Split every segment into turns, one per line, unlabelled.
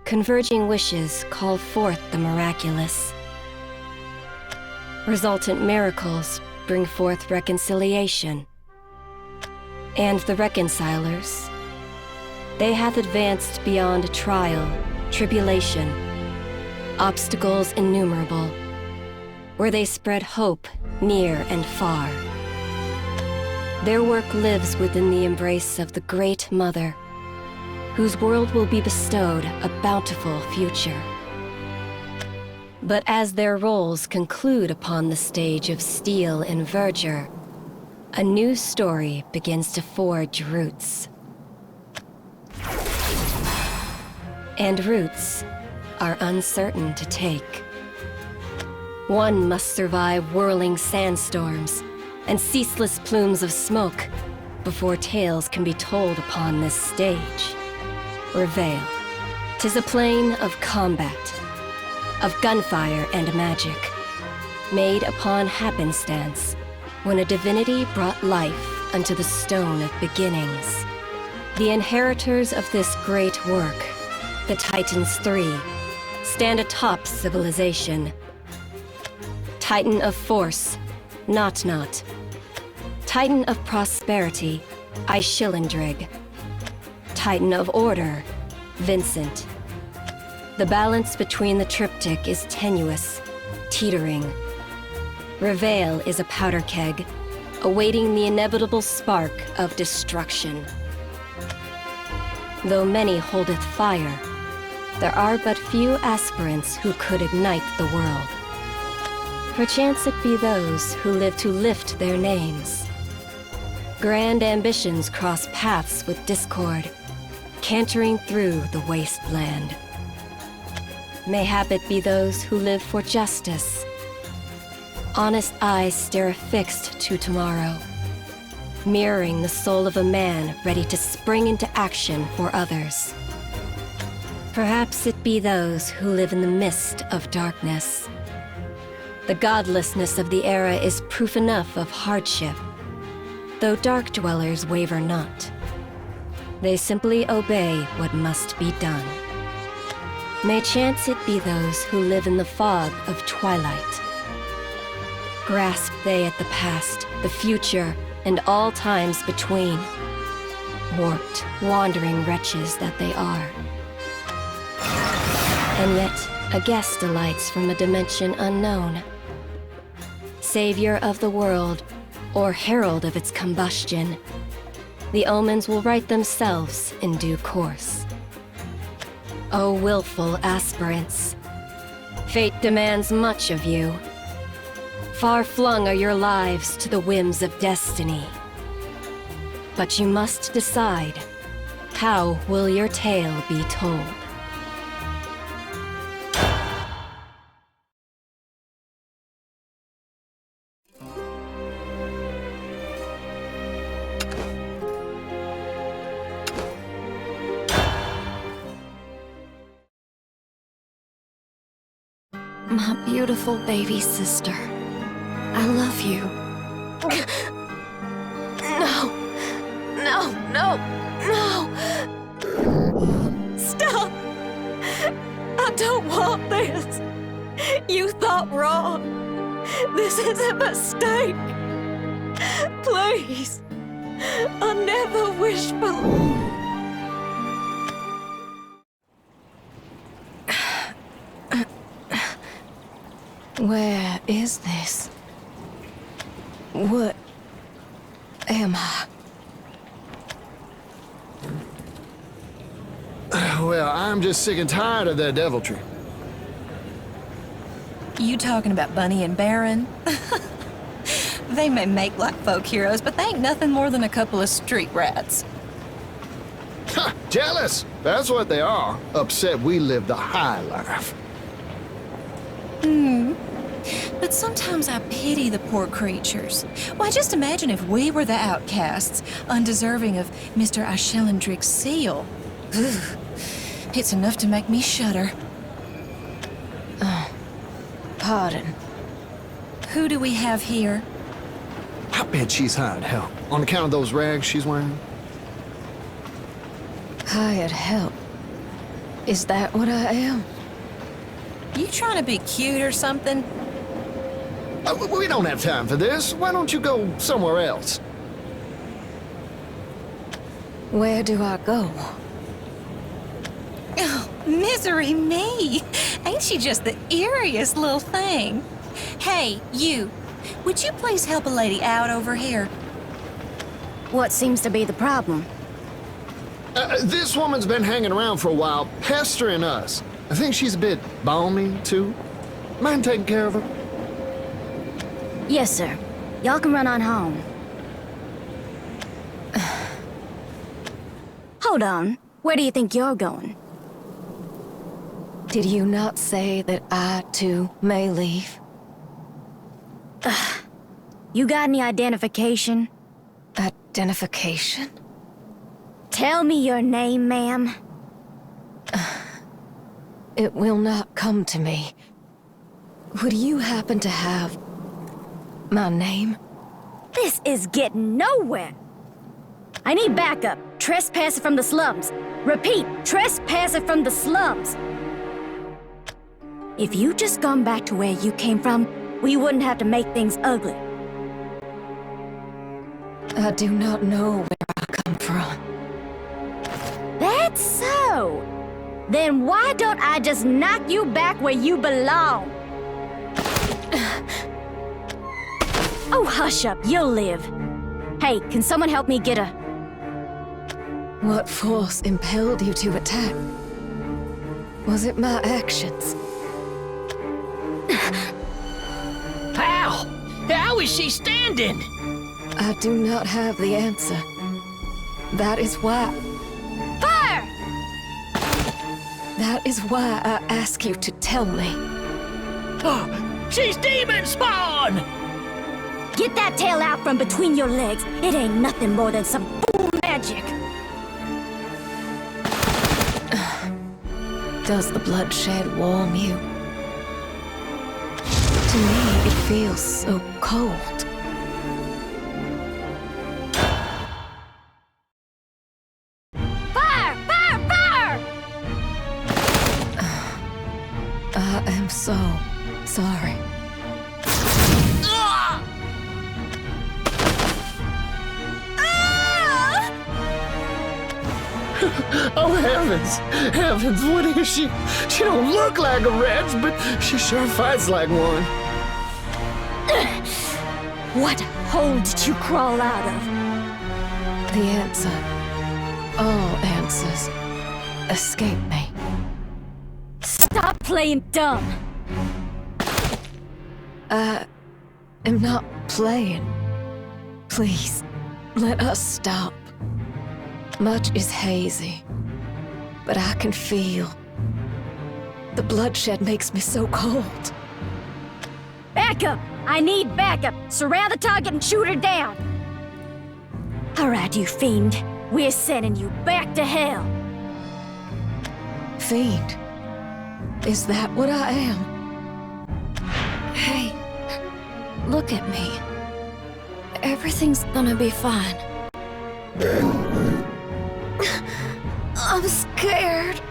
Converging wishes call forth the miraculous. Resultant miracles bring forth reconciliation. And the reconcilers, they hath advanced beyond trial, tribulation, obstacles innumerable, where they spread hope near and far. Their work lives within the embrace of the Great Mother, whose world will be bestowed a bountiful future. But as their roles conclude upon the stage of steel and verdure, a new story begins to forge roots. And roots are uncertain to take. One must survive whirling sandstorms and ceaseless plumes of smoke before tales can be told upon this stage. Reveil. 'Tis a plain of combat, of gunfire and magic, made upon happenstance, when a divinity brought life unto the stone of beginnings. The inheritors of this great work, the Titans 3, stand atop civilization. Titan of force, Not. Titan of prosperity, Ishilindrig. Titan of order, Vincent. The balance between the triptych is tenuous, teetering. Reveil is a powder keg, awaiting the inevitable spark of destruction. Though many holdeth fire, there are but few aspirants who could ignite the world. Perchance it be those who live to lift their names. Grand ambitions cross paths with discord, cantering through the wasteland. Mayhap it be those who live for justice. Honest eyes stare affixed to tomorrow, mirroring the soul of a man ready to spring into action for others. Perhaps it be those who live in the mist of darkness. The godlessness of the era is proof enough of hardship, though dark dwellers waver not. They simply obey what must be done. May chance it be those who live in the fog of twilight. Grasp they at the past, the future, and all times between. Warped, wandering wretches that they are. And yet, a guest alights from a dimension unknown. Savior of the world, or herald of its combustion, the omens will right themselves in due course. O willful aspirants, fate demands much of you. Far flung are your lives to the whims of destiny. But you must decide, how will your tale be told?
My beautiful baby sister, I love you. No, no, no, no! Stop! I don't want this. You thought wrong. This is a mistake. Please, I never wished for... Where is this? What am I?
Well, I'm just sick and tired of their deviltry.
You talking about Bunny and Baron? They may make like folk heroes, but they ain't nothing more than a couple of street rats.
Ha! Jealous! That's what they are. Upset we live the high life.
But sometimes I pity the poor creatures. Why, just imagine if we were the outcasts, undeserving of Mr. Ishilindrig's seal. Ugh. It's enough to make me shudder. Pardon. Who do we have here?
I bet she's hired help. On account of those rags she's wearing.
Hired help.
Is that what I am? You trying to be cute or something?
We don't have time for this. Why don't you go somewhere else?
Where do I go? Oh, misery me! Ain't she just the eeriest little thing? Hey, you. Would you please help a lady out over here?
What seems to be the problem?
This woman's been hanging around for a while, pestering us. I think she's a bit balmy, too. Mind taking care of her?
Yes, sir. Y'all can run on home. Hold on. Where do you think you're going?
Did you not say that I, too, may leave?
You got any identification?
Identification?
Tell me your name, ma'am.
It will not come to me. Would you happen to have my name?
This is getting nowhere. I need backup. Trespasser from the slums. Repeat, trespasser from the slums. If you just gone back to where you came from, we wouldn't have to make things ugly.
I do not know where I come from.
That's so. Then why don't I just knock you back where you belong? Oh, hush up, you'll live. Hey, can someone help me get a...
What force impelled you to attack? Was it my actions?
How? How is she standing?
I do not have the answer. That is why...
Fire!
That is why I ask you to tell me.
Oh, she's demon spawn!
Get that tail out from between your legs. It ain't nothing more than some fool magic.
Does the bloodshed warm you? To me, it feels so cold.
Fire! Fire! Fire!
I am so sorry.
Oh, heavens! Heavens, what is she? She don't look like a wretch, but she sure fights like one.
What hole did you crawl out of?
The answer, all answers, escape me.
Stop playing dumb.
I am not playing. Please, let us stop. Much is hazy, but I can feel. The bloodshed makes me so cold.
Backup! I need backup! Surround the target and shoot her down! Alright, you fiend. We're sending you back to hell.
Fiend? Is that what I am?
Hey, look at me. Everything's gonna be fine. I'm scared.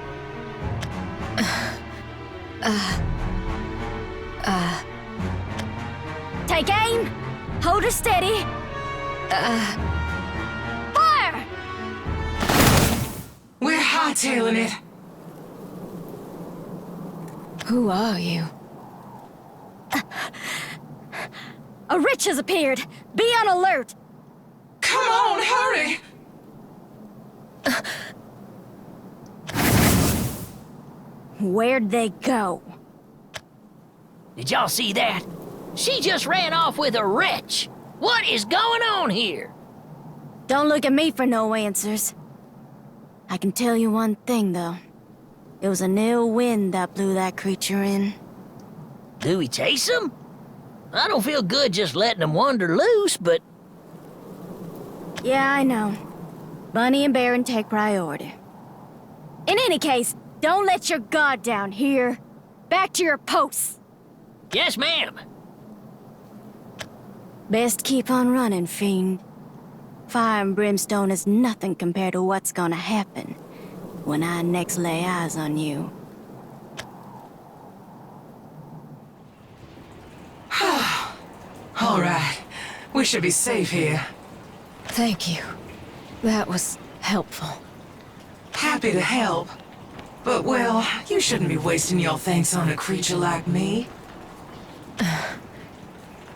Take aim. Hold her steady. Fire!
We're hightailing it.
Who are you?
A witch has appeared. Be on alert.
Come on, hurry!
Where'd they go?
Did y'all see that? She just ran off with a wretch. What is going on here?
Don't look at me for no answers. I can tell you one thing, though. It was an ill wind that blew that creature in.
Do we chase him? I don't feel good just letting him wander loose, but...
Yeah, I know. Bunny and Baron take priority. In any case, don't let your guard down here. Back to your posts.
Yes, ma'am.
Best keep on running, fiend. Fire and brimstone is nothing compared to what's gonna happen when I next lay eyes on you.
All right. We should be safe here.
Thank you. That was helpful.
Happy to help. But, well, you shouldn't be wasting your thanks on a creature like me.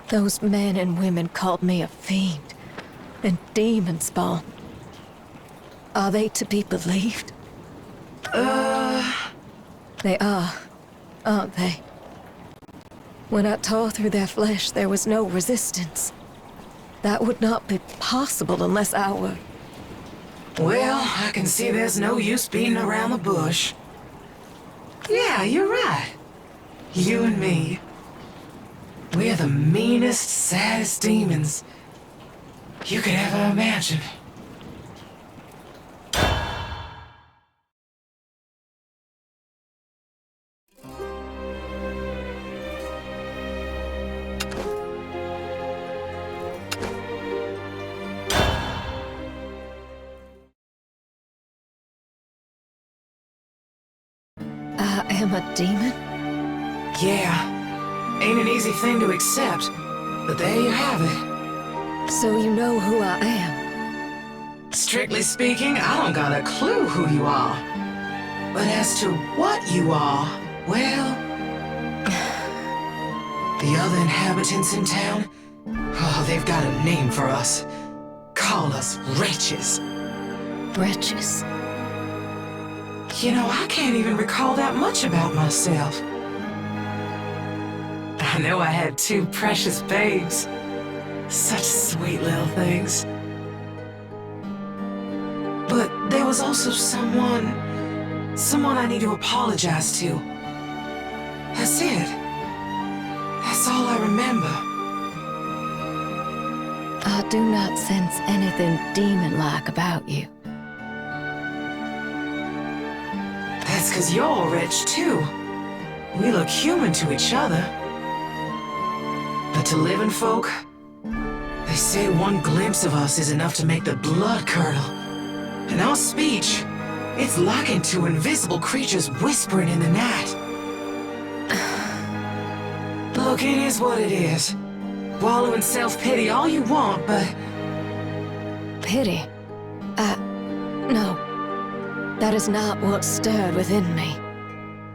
Those men and women called me a fiend and demon spawn. Are they to be believed? They are, aren't they? When I tore through their flesh, there was no resistance. That would not be possible unless I were...
Well, I can see there's no use beating around the bush. Yeah, you're right. You and me. We're the meanest, saddest demons you could ever imagine.
I am a demon?
Yeah, ain't an easy thing to accept, but there you have it.
So you know who I am?
Strictly speaking, I don't got a clue who you are. But as to what you are, well... The other inhabitants in town, oh, they've got a name for us. Call us wretches.
Wretches.
You know, I can't even recall that much about myself. I know I had 2 precious babes. Such sweet little things. But there was also someone I need to apologize to. That's it. That's all I remember.
I do not sense anything demon-like about you.
That's 'cause you're a wretch, too. We look human to each other. But to living folk, they say one glimpse of us is enough to make the blood curdle. And our speech, it's likened to invisible creatures whispering in the night. Look, it is what it is. Wallow in self-pity all you want, but...
Pity? No. That is not what stirred within me.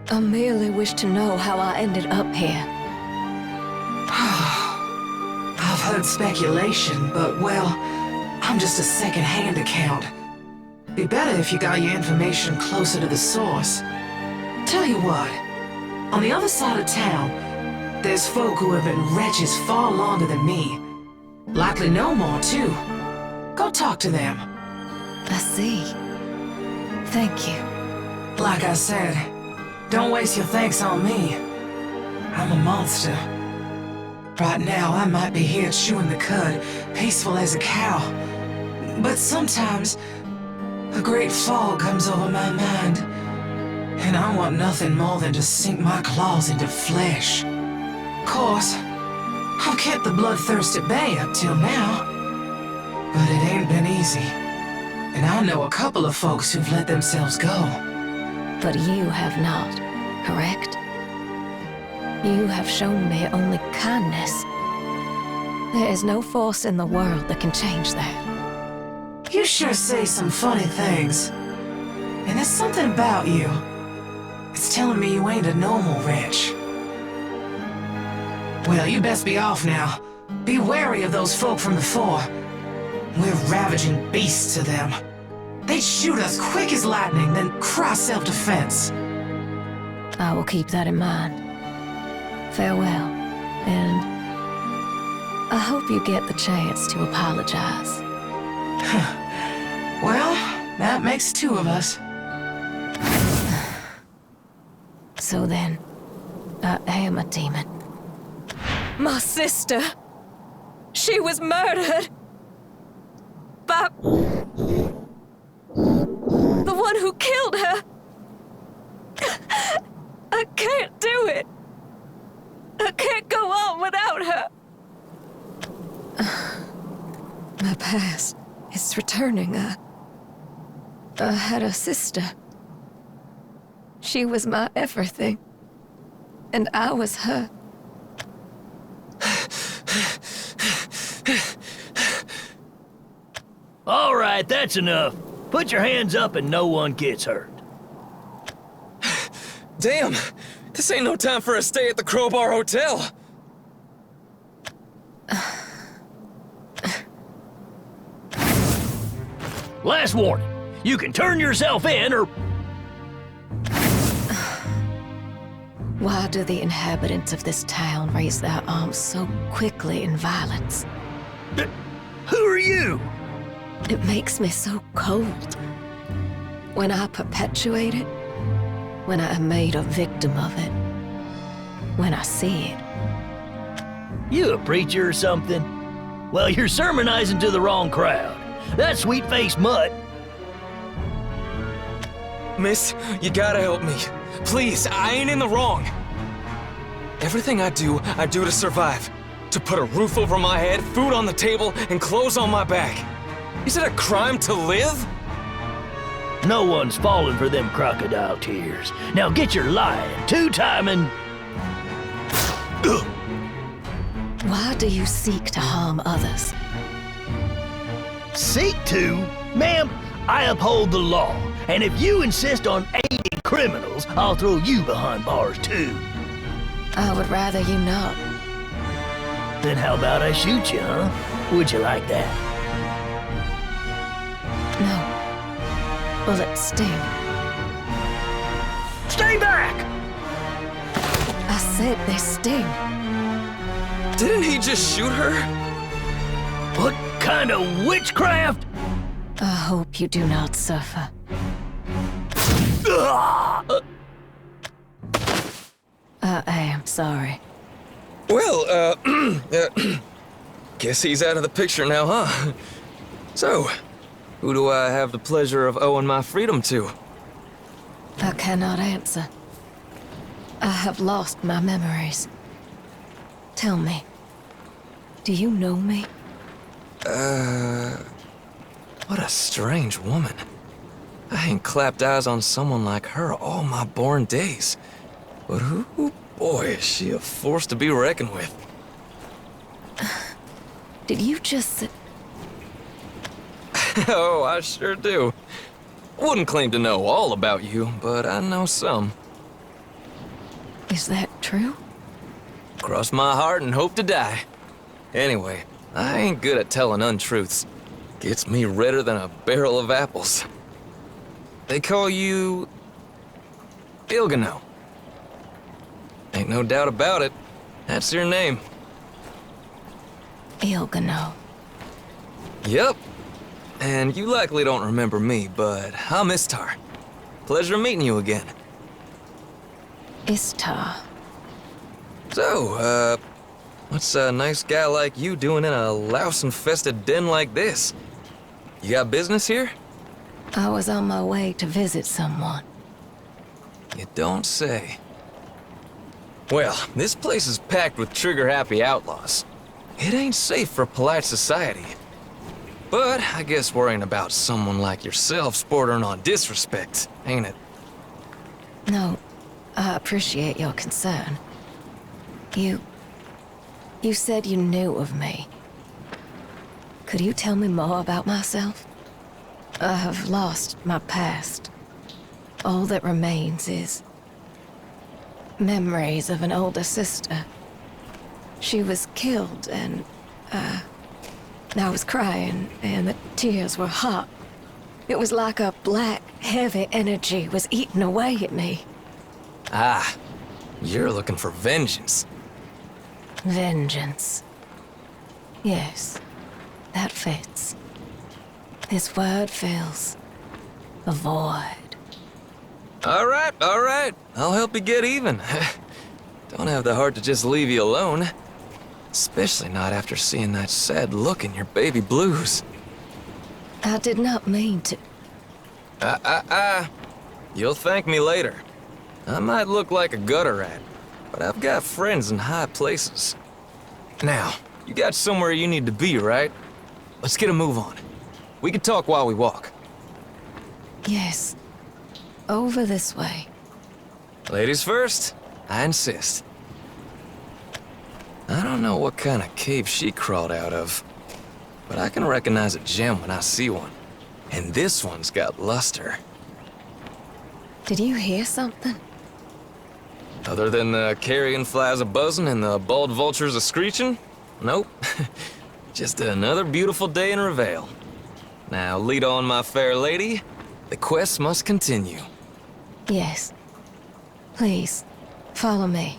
I merely wish to know how I ended up here.
I've heard speculation, but, well, I'm just a second-hand account. Be better if you got your information closer to the source. Tell you what, on the other side of town, there's folk who have been wretches far longer than me. Likely know more, too. Go talk to them.
I see. Thank you.
Like I said, don't waste your thanks on me. I'm a monster. Right now, I might be here chewing the cud, peaceful as a cow. But sometimes, a great fog comes over my mind. And I want nothing more than to sink my claws into flesh. Course, I've kept the bloodthirst at bay up till now. But it ain't been easy. And I know a couple of folks who've let themselves go.
But you have not, correct? You have shown me only kindness. There is no force in the world that can change that.
You sure say some funny things. And there's something about you. It's telling me you ain't a normal wretch. Well, you best be off now. Be wary of those folk from before. We're ravaging beasts to them. They'd shoot us quick as lightning, then cry self-defense.
I will keep that in mind. Farewell, and I hope you get the chance to apologize.
Well, that makes 2 of us.
So then, I am a demon. My sister! She was murdered! By... the one who killed her! I can't do it! I can't go on without her! My past is returning. I had a sister,
She was my everything. And I was her.
All right, that's enough. Put your hands up and no one gets hurt.
Damn! This ain't no time for a stay at the Crowbar Hotel!
Last warning. You can turn yourself in or...
Why do the inhabitants of this town raise their arms so quickly in violence?
Who are you?
It makes me so cold. When I perpetuate it, when I am made a victim of it, when I see it.
You a preacher or something? Well, you're sermonizing to the wrong crowd. That sweet-faced mutt.
Miss, you gotta help me. Please, I ain't in the wrong. Everything I do to survive. To put a roof over my head, food on the table, and clothes on my back. Is it a crime to live?
No one's falling for them crocodile tears. Now get your lying, two-timing...
Why do you seek to harm others?
Seek to? Ma'am, I uphold the law. And if you insist on aiding criminals, I'll throw you behind bars too.
I would rather you not.
Then how about I shoot you, huh? Would you like that?
No. Bullets sting.
Stay back!
I said they sting.
Didn't he just shoot her?
What kind of witchcraft?
I hope you do not suffer. I am sorry.
Well, guess he's out of the picture now, huh? So, who do I have the pleasure of owing my freedom to?
I cannot answer. I have lost my memories. Tell me, do you know me?
What a strange woman. I ain't clapped eyes on someone like her all my born days. But boy, is she a force to be reckoned with.
Did you just...
Oh, I sure do. Wouldn't claim to know all about you, but I know some.
Is that true?
Cross my heart and hope to die. Anyway, I ain't good at telling untruths. Gets me redder than a barrel of apples. They call you... Illganeau. Ain't no doubt about it. That's your name.
Illganeau.
Yep. And you likely don't remember me, but I'm Istar. Pleasure meeting you again.
Istar.
So, what's a nice guy like you doing in a louse-infested den like this? You got business here?
I was on my way to visit someone.
You don't say. Well, this place is packed with trigger-happy outlaws. It ain't safe for polite society. But I guess worrying about someone like yourself's bordering on disrespect, ain't it?
No, I appreciate your concern. You said you knew of me. Could you tell me more about myself? I have lost my past. All that remains is memories of an older sister. She was killed and, I was crying and the tears were hot. It was like a black, heavy energy was eating away at me.
Ah, you're looking for vengeance.
Vengeance. Yes, that fits. This word fills a void.
All right. I'll help you get even. Don't have the heart to just leave you alone. Especially not after seeing that sad look in your baby blues.
I did not mean to.
You'll thank me later. I might look like a gutter rat, but I've got friends in high places. Now, you got somewhere you need to be, right? Let's get a move on. We can talk while we walk.
Yes. Over this way.
Ladies first, I insist. I don't know what kind of cave she crawled out of, but I can recognize a gem when I see one. And this one's got luster.
Did you hear something?
Other than the carrion flies a-buzzing and the bald vultures a-screeching? Nope. Just another beautiful day in Revale. Now lead on, my fair lady. The quest must continue.
Yes. Please, follow me.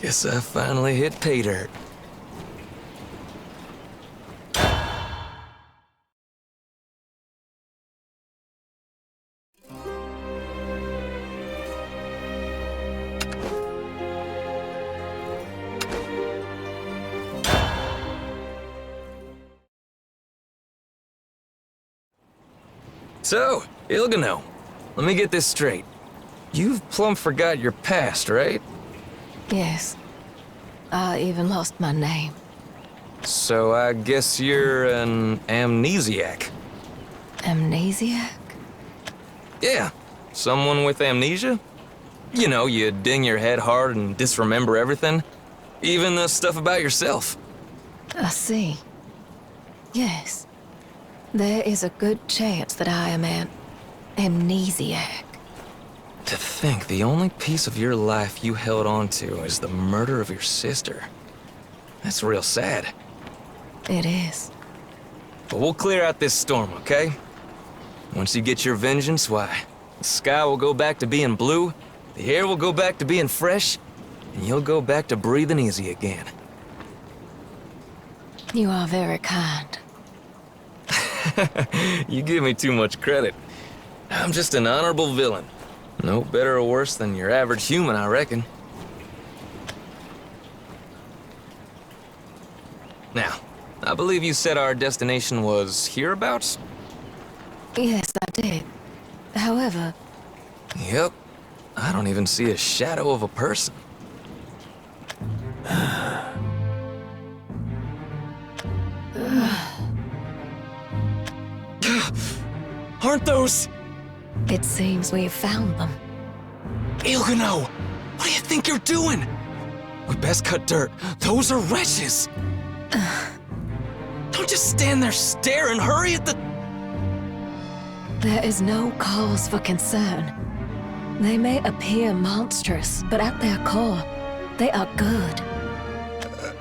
Guess I finally hit pay dirt. So, Illganeau, let me get this straight. You've plumb forgot your past, right?
Yes. I even lost my name.
So I guess you're an amnesiac.
Amnesiac?
Yeah, someone with amnesia. You know, you ding your head hard and disremember everything. Even the stuff about yourself.
I see. Yes. There is a good chance that I am an amnesiac.
To think the only piece of your life you held on to is the murder of your sister. That's real sad.
It is.
But we'll clear out this storm, okay? Once you get your vengeance, why, the sky will go back to being blue, the air will go back to being fresh, and you'll go back to breathing easy again.
You are very kind.
You give me too much credit. I'm just an honorable villain. No better or worse than your average human, I reckon. Now, I believe you said our destination was hereabouts?
Yes, I did. However,
Yep. I don't even see a shadow of a person. Aren't those...
it seems we've found them.
Illganeau! What do you think you're doing? We best cut dirt. Those are wretches! Don't just stand there staring. Hurry at the...
There is no cause for concern. They may appear monstrous, but at their core, they are good.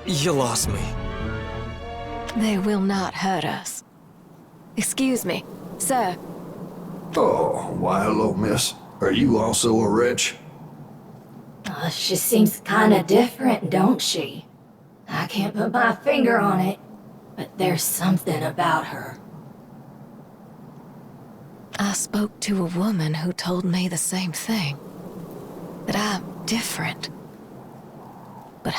You lost me.
They will not hurt us. Excuse me, sir.
Oh, why hello, miss. Are you also a wretch?
She seems kinda different, don't she? I can't put my finger on it, but there's something about her.
I spoke to a woman who told me the same thing. That I'm different. But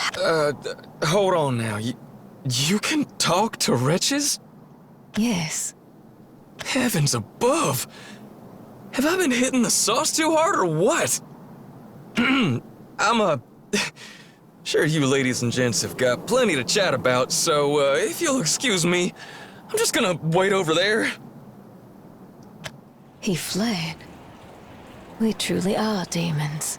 Hold on now. You can talk to wretches?
yes,
Heavens above! Have I been hitting the sauce too hard or what? Sure, you ladies and gents have got plenty to chat about, so if you'll excuse me, I'm just gonna wait over there.
he fled. We truly are demons.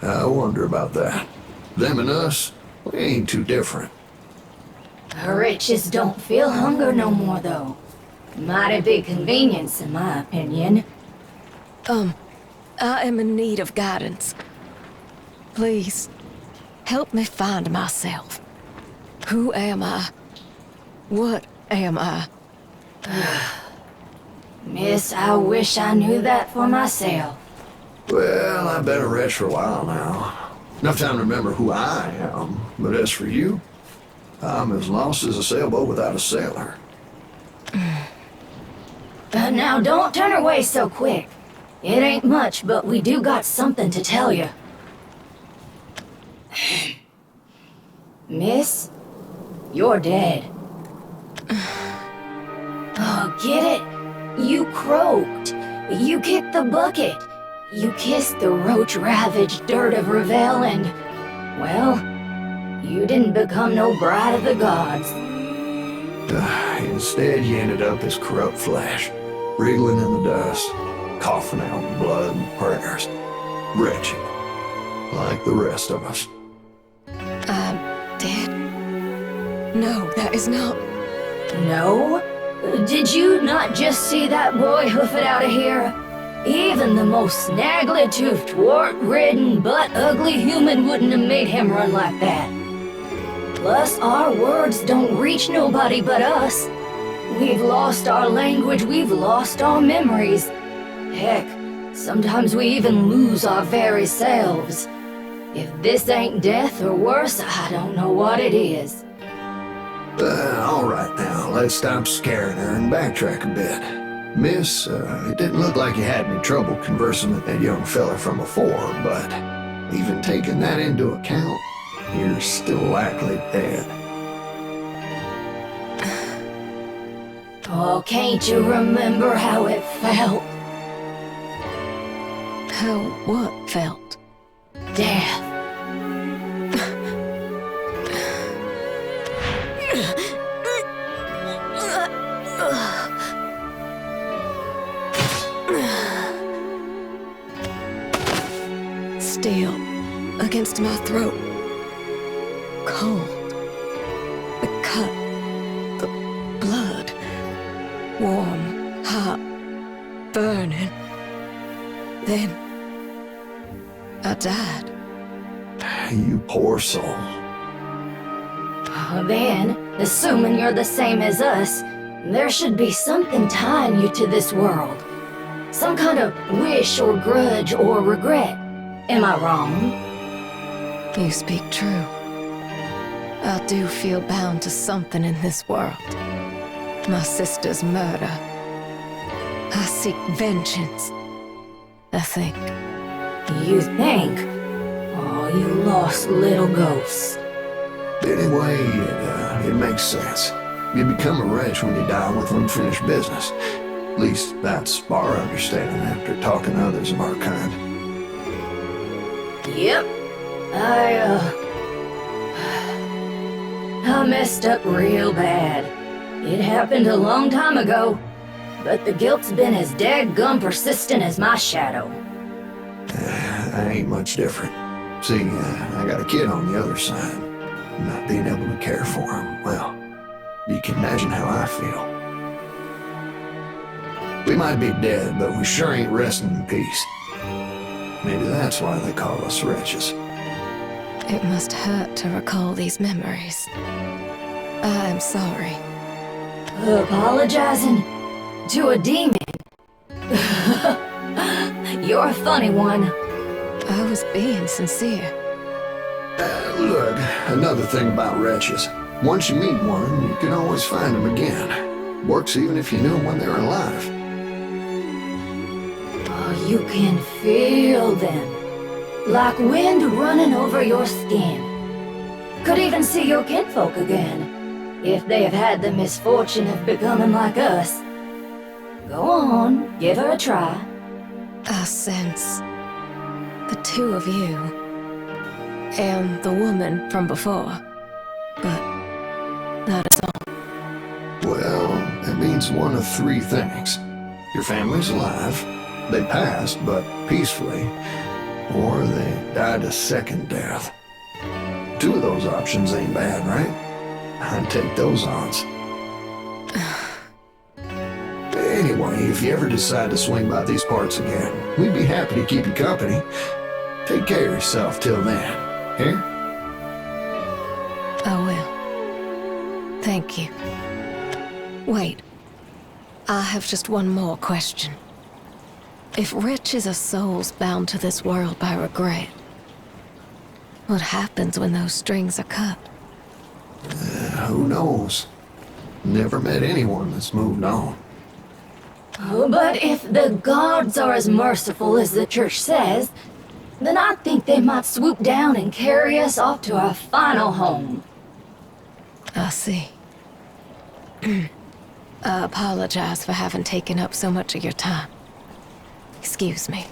I wonder about that. Them and us, we ain't too different.
Her riches don't feel hunger no more, though. Mighty big convenience, in my opinion.
I am in need of guidance. Please, help me find myself. Who am I? What am I?
Miss, I wish I knew that for myself.
Well, I've been a wretch for a while now. Enough time to remember who I am. But as for you, I'm as lost as a sailboat without a sailor.
Now don't turn away so quick. It ain't much, but we do got something to tell you. Miss, you're dead. Oh, get it? You croaked. You kicked the bucket. You kissed the roach-ravaged dirt of Revale and, well, you didn't become no bride of the gods.
Instead, you ended up as corrupt flesh. wriggling in the dust, coughing out blood and prayers. Wretched, like the rest of us.
I'm dead? No, that is not...
No? Did you not just see that boy hoof it out of here? Even the most snaggly-toothed, wart-ridden, butt-ugly human wouldn't have made him run like that. Plus, our words don't reach nobody but us. We've lost our language, we've lost our memories. Heck, sometimes we even lose our very selves. If this ain't death or worse, I don't know what it is.
All right now, let's stop scaring her and backtrack a bit. Miss, it didn't look like you had any trouble conversing with that young fella from before, but even taking that into account, you're still likely dead.
Oh, can't you remember how it felt?
How what felt?
Death.
Steel against my throat. Cold. The cut. The blood. Warm, hot, burning. Then I died.
You poor soul.
Then, assuming you're the same as us, there should be something tying you to this world. Some kind of wish or grudge or regret. Am I wrong?
You speak true. I do feel bound to something in this world. My sister's murder. I seek vengeance. I think.
You think? Oh, you lost little ghosts.
Anyway, it makes sense. You become a wretch when you die with unfinished business. At least that's our understanding after talking to others of our kind.
Yep. I messed up real bad. It happened a long time ago, but the guilt's been as daggum persistent as my shadow.
I ain't much different. See, I got a kid on the other side. Not being able to care for him, well, you can imagine how I feel. We might be dead, but we sure ain't resting in peace. Maybe that's why they call us wretches.
It must hurt to recall these memories. I'm sorry.
Apologizing? To a demon? You're a funny one.
I was being sincere.
Look, another thing about wretches. Once you meet one, you can always find them again. Works even if you knew when they were alive.
Oh, you can feel them. Like wind running over your skin. Could even see your kinfolk again, if they have had the misfortune of becoming like us. Go on, give her a try.
I sense the two of you and the woman from before, but that is all.
Well, that means one of three things. Your family's alive, they passed, but peacefully, or they died a second death. Two of those options ain't bad, right? I'd take those odds. Anyway, if you ever decide to swing by these parts again, we'd be happy to keep you company. Take care of yourself till then, eh?
I will. Thank you. Wait. I have just one more question. If wretches are souls bound to this world by regret, what happens when those strings are cut?
Who knows? Never met anyone that's moved on.
Oh, but if the gods are as merciful as the church says, then I think they might swoop down and carry us off to our final home.
I see. I apologize for having taken up so much of your time. Excuse me.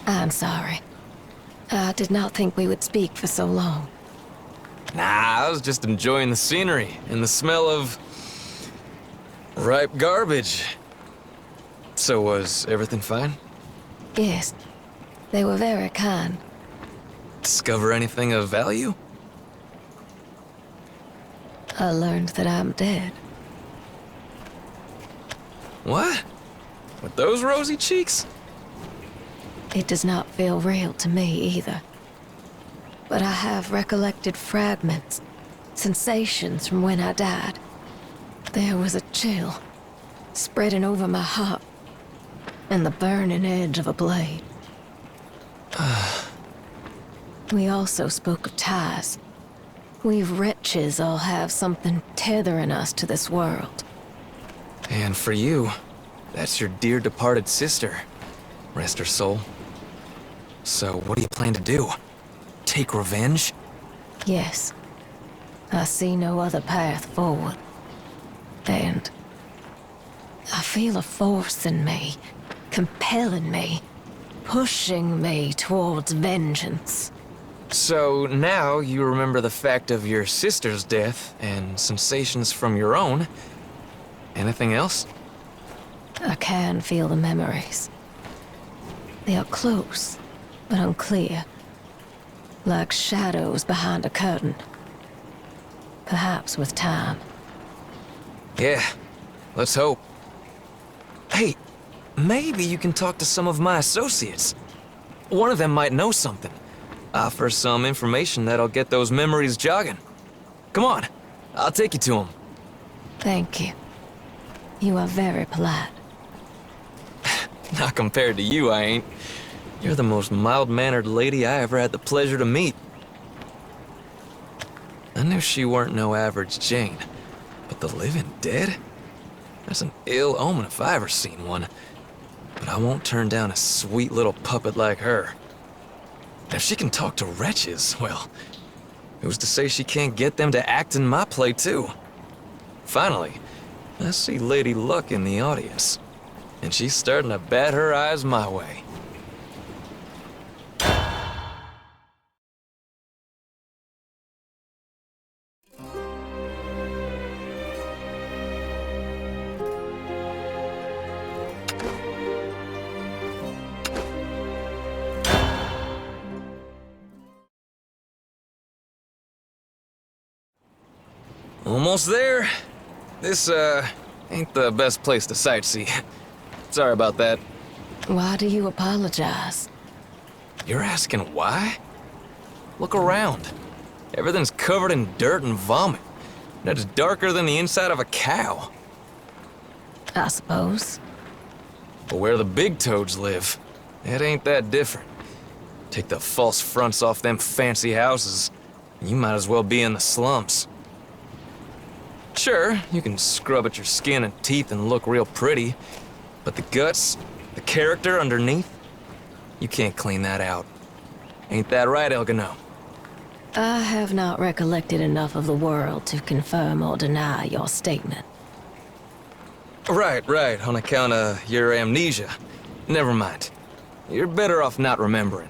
I'm sorry. I did not think we would speak for so long.
Nah, I was just enjoying the scenery and the smell of... Ripe garbage. So was everything fine?
Yes, they were very kind.
Discover anything of value?
I learned that I'm dead.
What? With those rosy cheeks?
It does not feel real to me either. But I have recollected fragments, sensations from when I died. There was a chill spreading over my heart, and the burning edge of a blade. We also spoke of ties. We wretches all have something tethering us to this world.
And for you, that's your dear departed sister. Rest her soul. So what do you plan to do? Take revenge?
Yes. I see no other path forward. And I feel a force in me, compelling me, pushing me towards vengeance.
So now you remember the fact of your sister's death and sensations from your own. Anything else?
I can feel the memories. They are close, but unclear. Like shadows behind a curtain. Perhaps with time.
Yeah, let's hope. Hey, maybe you can talk to some of my associates. One of them might know something. Offer some information that'll get those memories jogging. Come on, I'll take you to them.
Thank you. You are very polite.
Not compared to you, I ain't. You're the most mild-mannered lady I ever had the pleasure to meet. I knew she weren't no average Jane, but the living dead? That's an ill omen if I ever seen one. But I won't turn down a sweet little puppet like her. If she can talk to wretches, well, who's to say she can't get them to act in my play too? Finally, I see Lady Luck in the audience, and she's starting to bat her eyes my way. Almost there. This, ain't the best place to sightsee. Sorry about that.
Why do you apologize?
You're asking why? Look around. Everything's covered in dirt and vomit. And it's darker than the inside of a cow.
I suppose.
But where the big toads live, it ain't that different. Take the false fronts off them fancy houses, and you might as well be in the slums. Sure, you can scrub at your skin and teeth and look real pretty, but the guts, the character underneath, you can't clean that out. Ain't that right, Illganeau?
I have not recollected enough of the world to confirm or deny your statement.
Right, on account of your amnesia. Never mind. You're better off not remembering.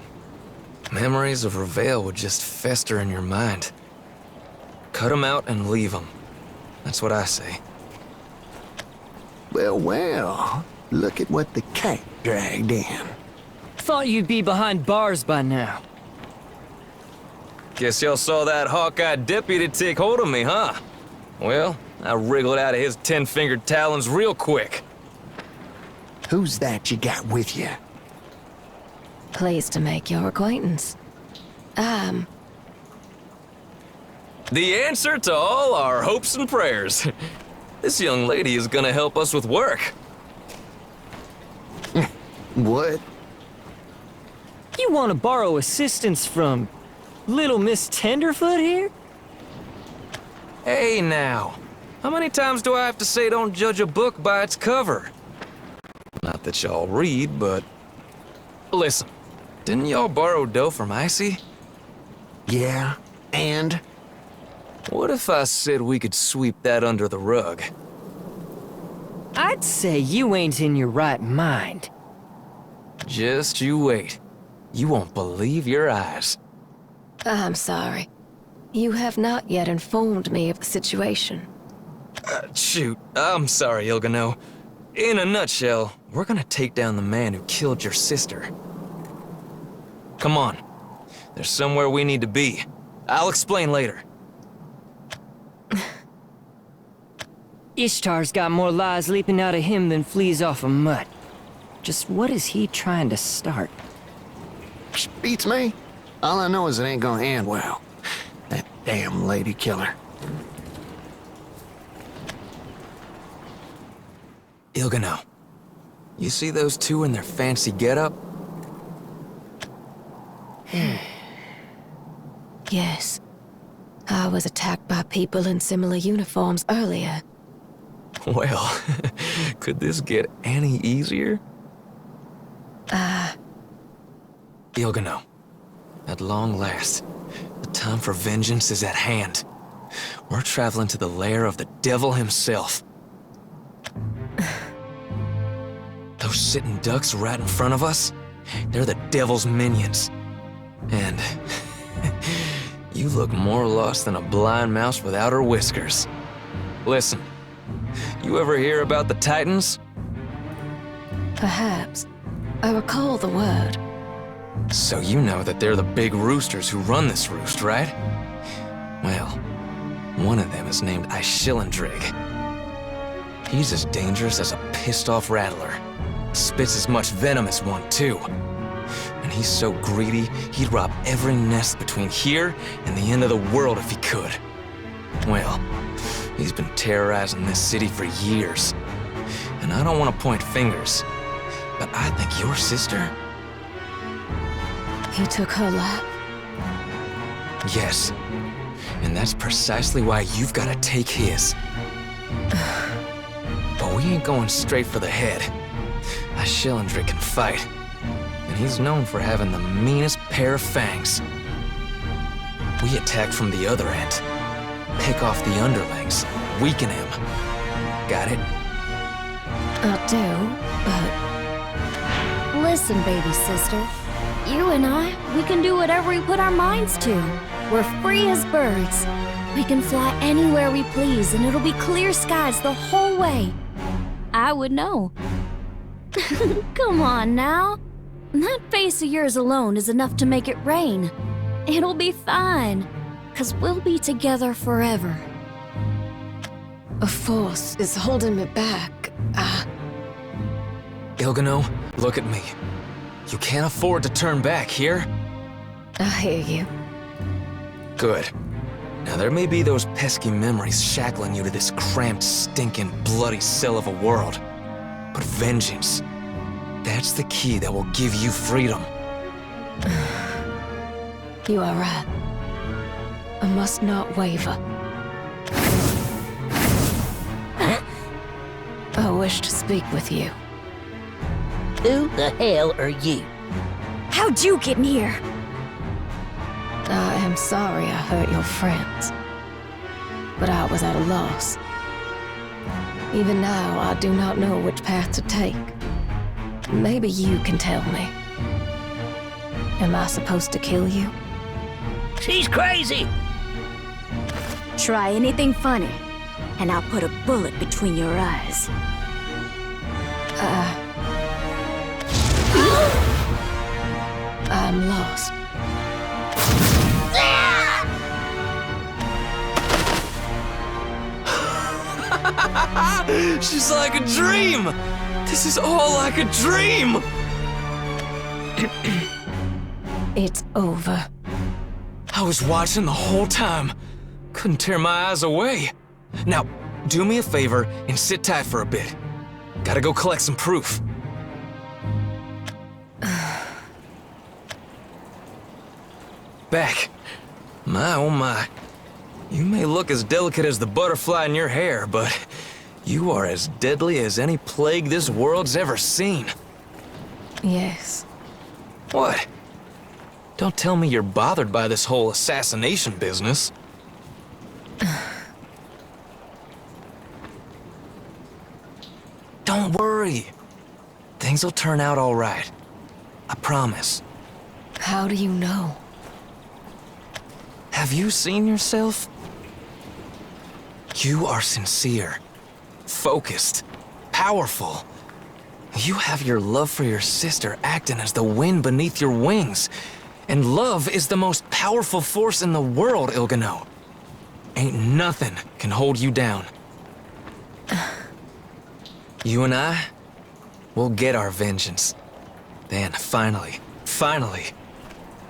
Memories of Revale would just fester in your mind. Cut 'em out and leave 'em. That's what I say.
Well, look at what the cat dragged in.
Thought you'd be behind bars by now.
Guess y'all saw that hawk-eyed deputy take hold of me, huh? Well, I wriggled out of his 10-fingered talons real quick.
Who's that you got with you?
Pleased to make your acquaintance.
The answer to all our hopes and prayers. This young lady is gonna help us with work.
What?
You want to borrow assistance from little Miss Tenderfoot here?
Hey now, how many times do I have to say don't judge a book by its cover? Not that y'all read, but... Listen, didn't y'all borrow dough from Icy?
Yeah, and?
What if I said we could sweep that under the rug?
I'd say you ain't in your right mind.
Just you wait. You won't believe your eyes.
I'm sorry. You have not yet informed me of the situation.
Shoot, I'm sorry, Illganeau. In a nutshell, we're gonna take down the man who killed your sister. Come on. There's somewhere we need to be. I'll explain later.
Ishtar's got more lies leaping out of him than fleas off of mud. Just what is he trying to start?
Beats me. All I know is it ain't gonna end well. That damn lady killer.
Illganeau, you see those two in their fancy getup?
Yes. I was attacked by people in similar uniforms earlier.
Well, could this get any easier? Illganeau, at long last, the time for vengeance is at hand. We're traveling to the lair of the devil himself. Those sitting ducks right in front of us, they're the devil's minions. And you look more lost than a blind mouse without her whiskers. Listen, you ever hear about the Titans?
Perhaps. I recall the word.
So you know that they're the big roosters who run this roost, right? Well, one of them is named Ishillandrig. He's as dangerous as a pissed-off rattler. Spits as much venom as one, too. And he's so greedy, he'd rob every nest between here and the end of the world if he could. Well, he's been terrorizing this city for years. And I don't want to point fingers, but I think your sister...
He took her life?
Yes. And that's precisely why you've got to take his. But we ain't going straight for the head. Ishillandrig can fight. And he's known for having the meanest pair of fangs. We attack from the other end. Pick off the underlings. Weaken him. Got it?
I do, but...
Listen, baby sister. You and I, we can do whatever we put our minds to. We're free as birds. We can fly anywhere we please, and it'll be clear skies the whole way. I would know. Come on now. That face of yours alone is enough to make it rain. It'll be fine, 'cause we'll be together forever.
a force is holding me back.
Illganeau, look at me. You can't afford to turn back here.
I hear you.
Good. Now there may be those pesky memories shackling you to this cramped, stinking, bloody cell of a world. But vengeance, that's the key that will give you freedom.
You are right. I must not waver. I wish to speak with you.
Who the hell are you?
How'd you get in here?
I am sorry I hurt your friends, but I was at a loss. Even now, I do not know which path to take. Maybe you can tell me. Am I supposed to kill you?
She's crazy!
Try anything funny, and I'll put a bullet between your eyes.
I'm lost.
She's like a dream! This is all like a dream!
It's over.
I was watching the whole time. Couldn't tear my eyes away. Now, do me a favor and sit tight for a bit. Gotta go collect some proof. Back. My, oh my. You may look as delicate as the butterfly in your hair, but you are as deadly as any plague this world's ever seen.
Yes.
What? Don't tell me you're bothered by this whole assassination business. Don't worry. Things will turn out all right. I promise.
How do you know?
Have you seen yourself? You are sincere, focused, powerful. You have your love for your sister acting as the wind beneath your wings. And love is the most powerful force in the world, Illganeau. Ain't nothing can hold you down. You and I, we'll get our vengeance. Then, finally,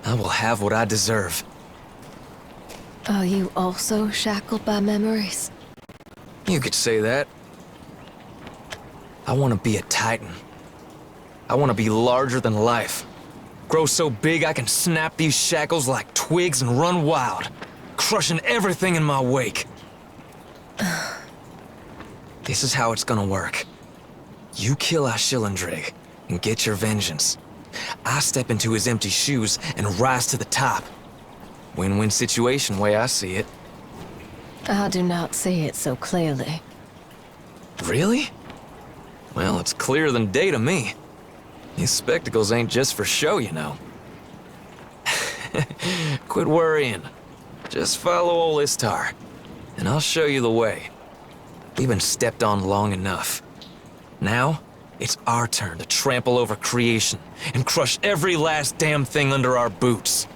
I will have what I deserve.
Are you also shackled by memories?
You could say that. I want to be a titan. I want to be larger than life. Grow so big I can snap these shackles like twigs and run wild, crushing everything in my wake. This is how it's gonna work. You kill Ashillandrig and get your vengeance. I step into his empty shoes and rise to the top. Win-win situation, way I see it.
I do not see it so clearly.
Really? Well, it's clearer than day to me. These spectacles ain't just for show, you know. Quit worrying. Just follow old Istar, and I'll show you the way. We've been stepped on long enough. Now, it's our turn to trample over creation and crush every last damn thing under our boots.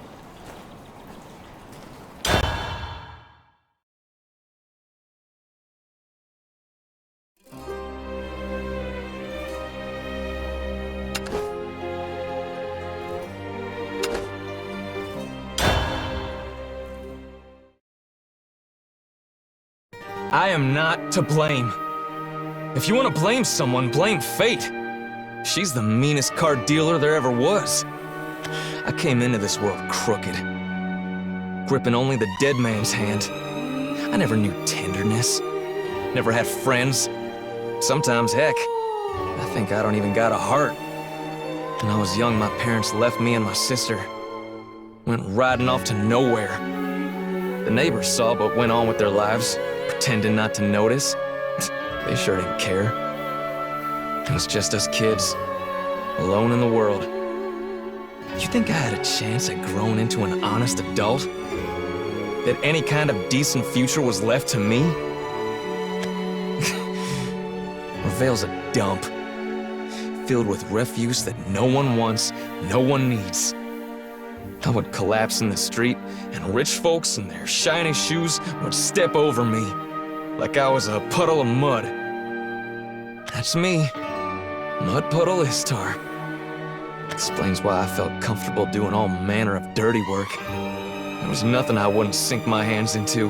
I am not to blame. If you want to blame someone, blame fate. She's the meanest card dealer there ever was. I came into this world crooked, gripping only the dead man's hand. I never knew tenderness, never had friends. Sometimes, heck, I think I don't even got a heart. When I was young, my parents left me and my sister. Went riding off to nowhere. The neighbors saw but went on with their lives, pretending not to notice. They sure didn't care. It was just us kids, alone in the world. You think I had a chance at growing into an honest adult? That any kind of decent future was left to me? Reveal's a dump, filled with refuse that no one wants, no one needs. I would collapse in the street, and rich folks in their shiny shoes would step over me, like I was a puddle of mud. That's me, Mud Puddle Istar. Explains why I felt comfortable doing all manner of dirty work. There was nothing I wouldn't sink my hands into,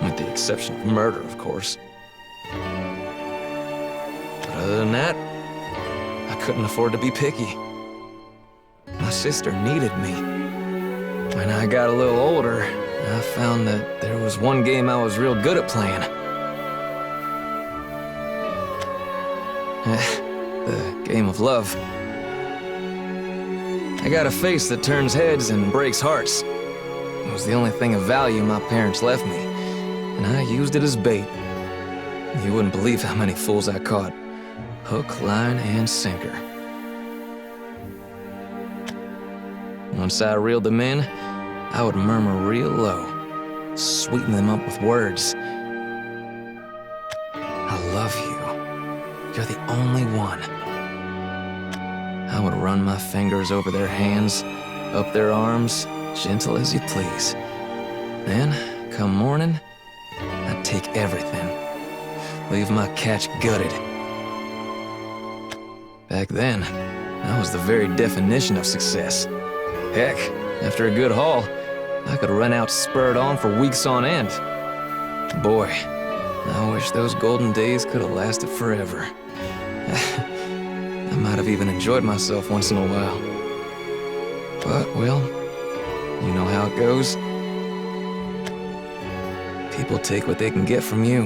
with the exception of murder, of course. But other than that, I couldn't afford to be picky. My sister needed me. When I got a little older, I found that there was one game I was real good at playing. The game of love. I got a face that turns heads and breaks hearts. It was the only thing of value my parents left me, and I used it as bait. You wouldn't believe how many fools I caught. Hook, line, and sinker. Once I reeled them in, I would murmur real low, sweeten them up with words. I love you. You're the only one. I would run my fingers over their hands, up their arms, gentle as you please. Then, come morning, I'd take everything, leave my catch gutted. Back then, I was the very definition of success. Heck, after a good haul, I could run out spurred on for weeks on end. Boy, I wish those golden days could have lasted forever. I might have even enjoyed myself once in a while. But, well, you know how it goes. People take what they can get from you.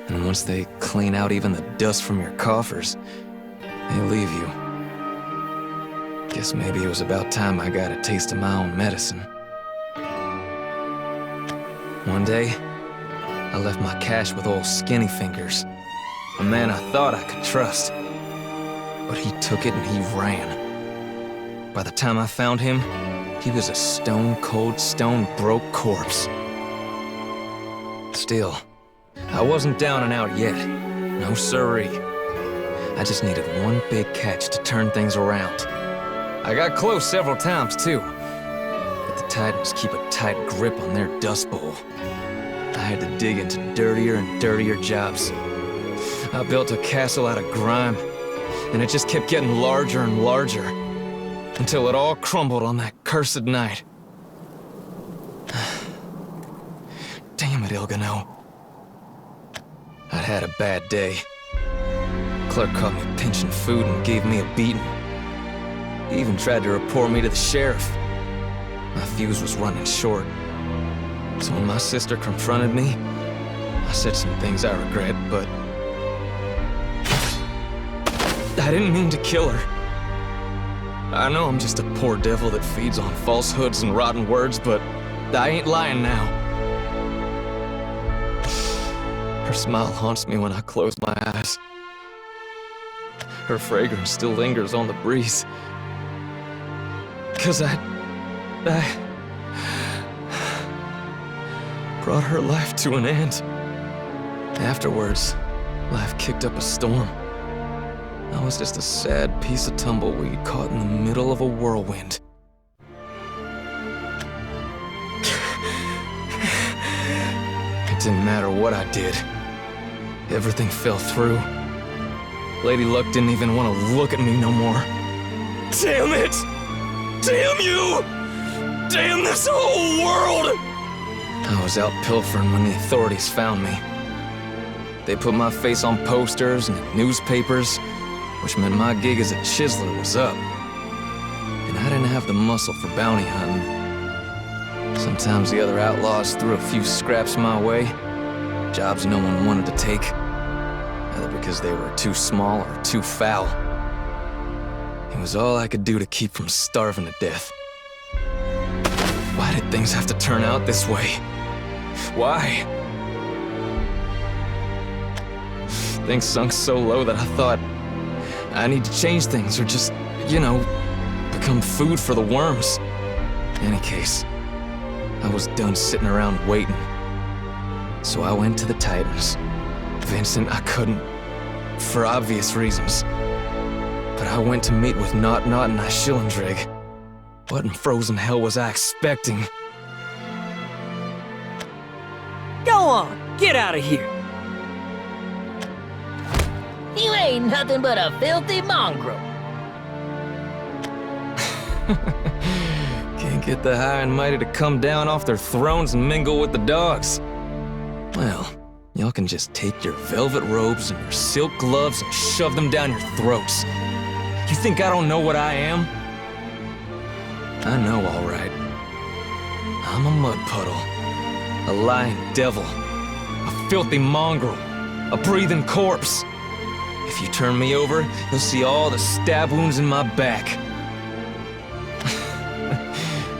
And once they clean out even the dust from your coffers, they leave you. Guess maybe it was about time I got a taste of my own medicine. One day, I left my cash with old Skinny Fingers, a man I thought I could trust. But he took it and he ran. By the time I found him, He was a stone-cold, stone-broke corpse. Still, I wasn't down and out yet. No siree. I just needed one big catch to turn things around. I got close several times, too. But the Titans keep a tight grip on their dust bowl. I had to dig into dirtier and dirtier jobs. I built a castle out of grime, and it just kept getting larger and larger, until it all crumbled on that cursed night. Damn it, Illganeau. I'd had a bad day. Clerk caught me pinching food and gave me a beating. He even tried to report me to the sheriff. My fuse was running short. So when my sister confronted me, I said some things I regret, but I didn't mean to kill her. I know I'm just a poor devil that feeds on falsehoods and rotten words, but I ain't lying now. Her smile haunts me when I close my eyes. Her fragrance still lingers on the breeze. 'Cause I brought her life to an end. Afterwards, life kicked up a storm. I was just a sad piece of tumbleweed caught in the middle of a whirlwind. It didn't matter what I did. Everything fell through. Lady Luck didn't even want to look at me no more. Damn it! Damn you! Damn this whole world! I was out pilfering when the authorities found me. They put my face on posters and in newspapers, which meant my gig as a chiseler was up. And I didn't have the muscle for bounty hunting. Sometimes the other outlaws threw a few scraps my way, jobs no one wanted to take, either because they were too small or too foul. It was all I could do to keep from starving to death. Why did things have to turn out this way? Why? Things sunk so low that I thought I need to change things or just, you know, become food for the worms. In any case, I was done sitting around waiting. So I went to the Titans. Vincent, I couldn't, for obvious reasons. But I went to meet with Not and Shadowverse. What in frozen hell was I expecting?
Go on, get out of here.
You ain't nothing but a filthy mongrel.
Can't get the high and mighty to come down off their thrones and mingle with the dogs. Well, y'all can just take your velvet robes and your silk gloves and shove them down your throats. You think I don't know what I am? I know, all right. I'm a mud puddle, a lying devil, a filthy mongrel, a breathing corpse. If you turn me over, you'll see all the stab wounds in my back.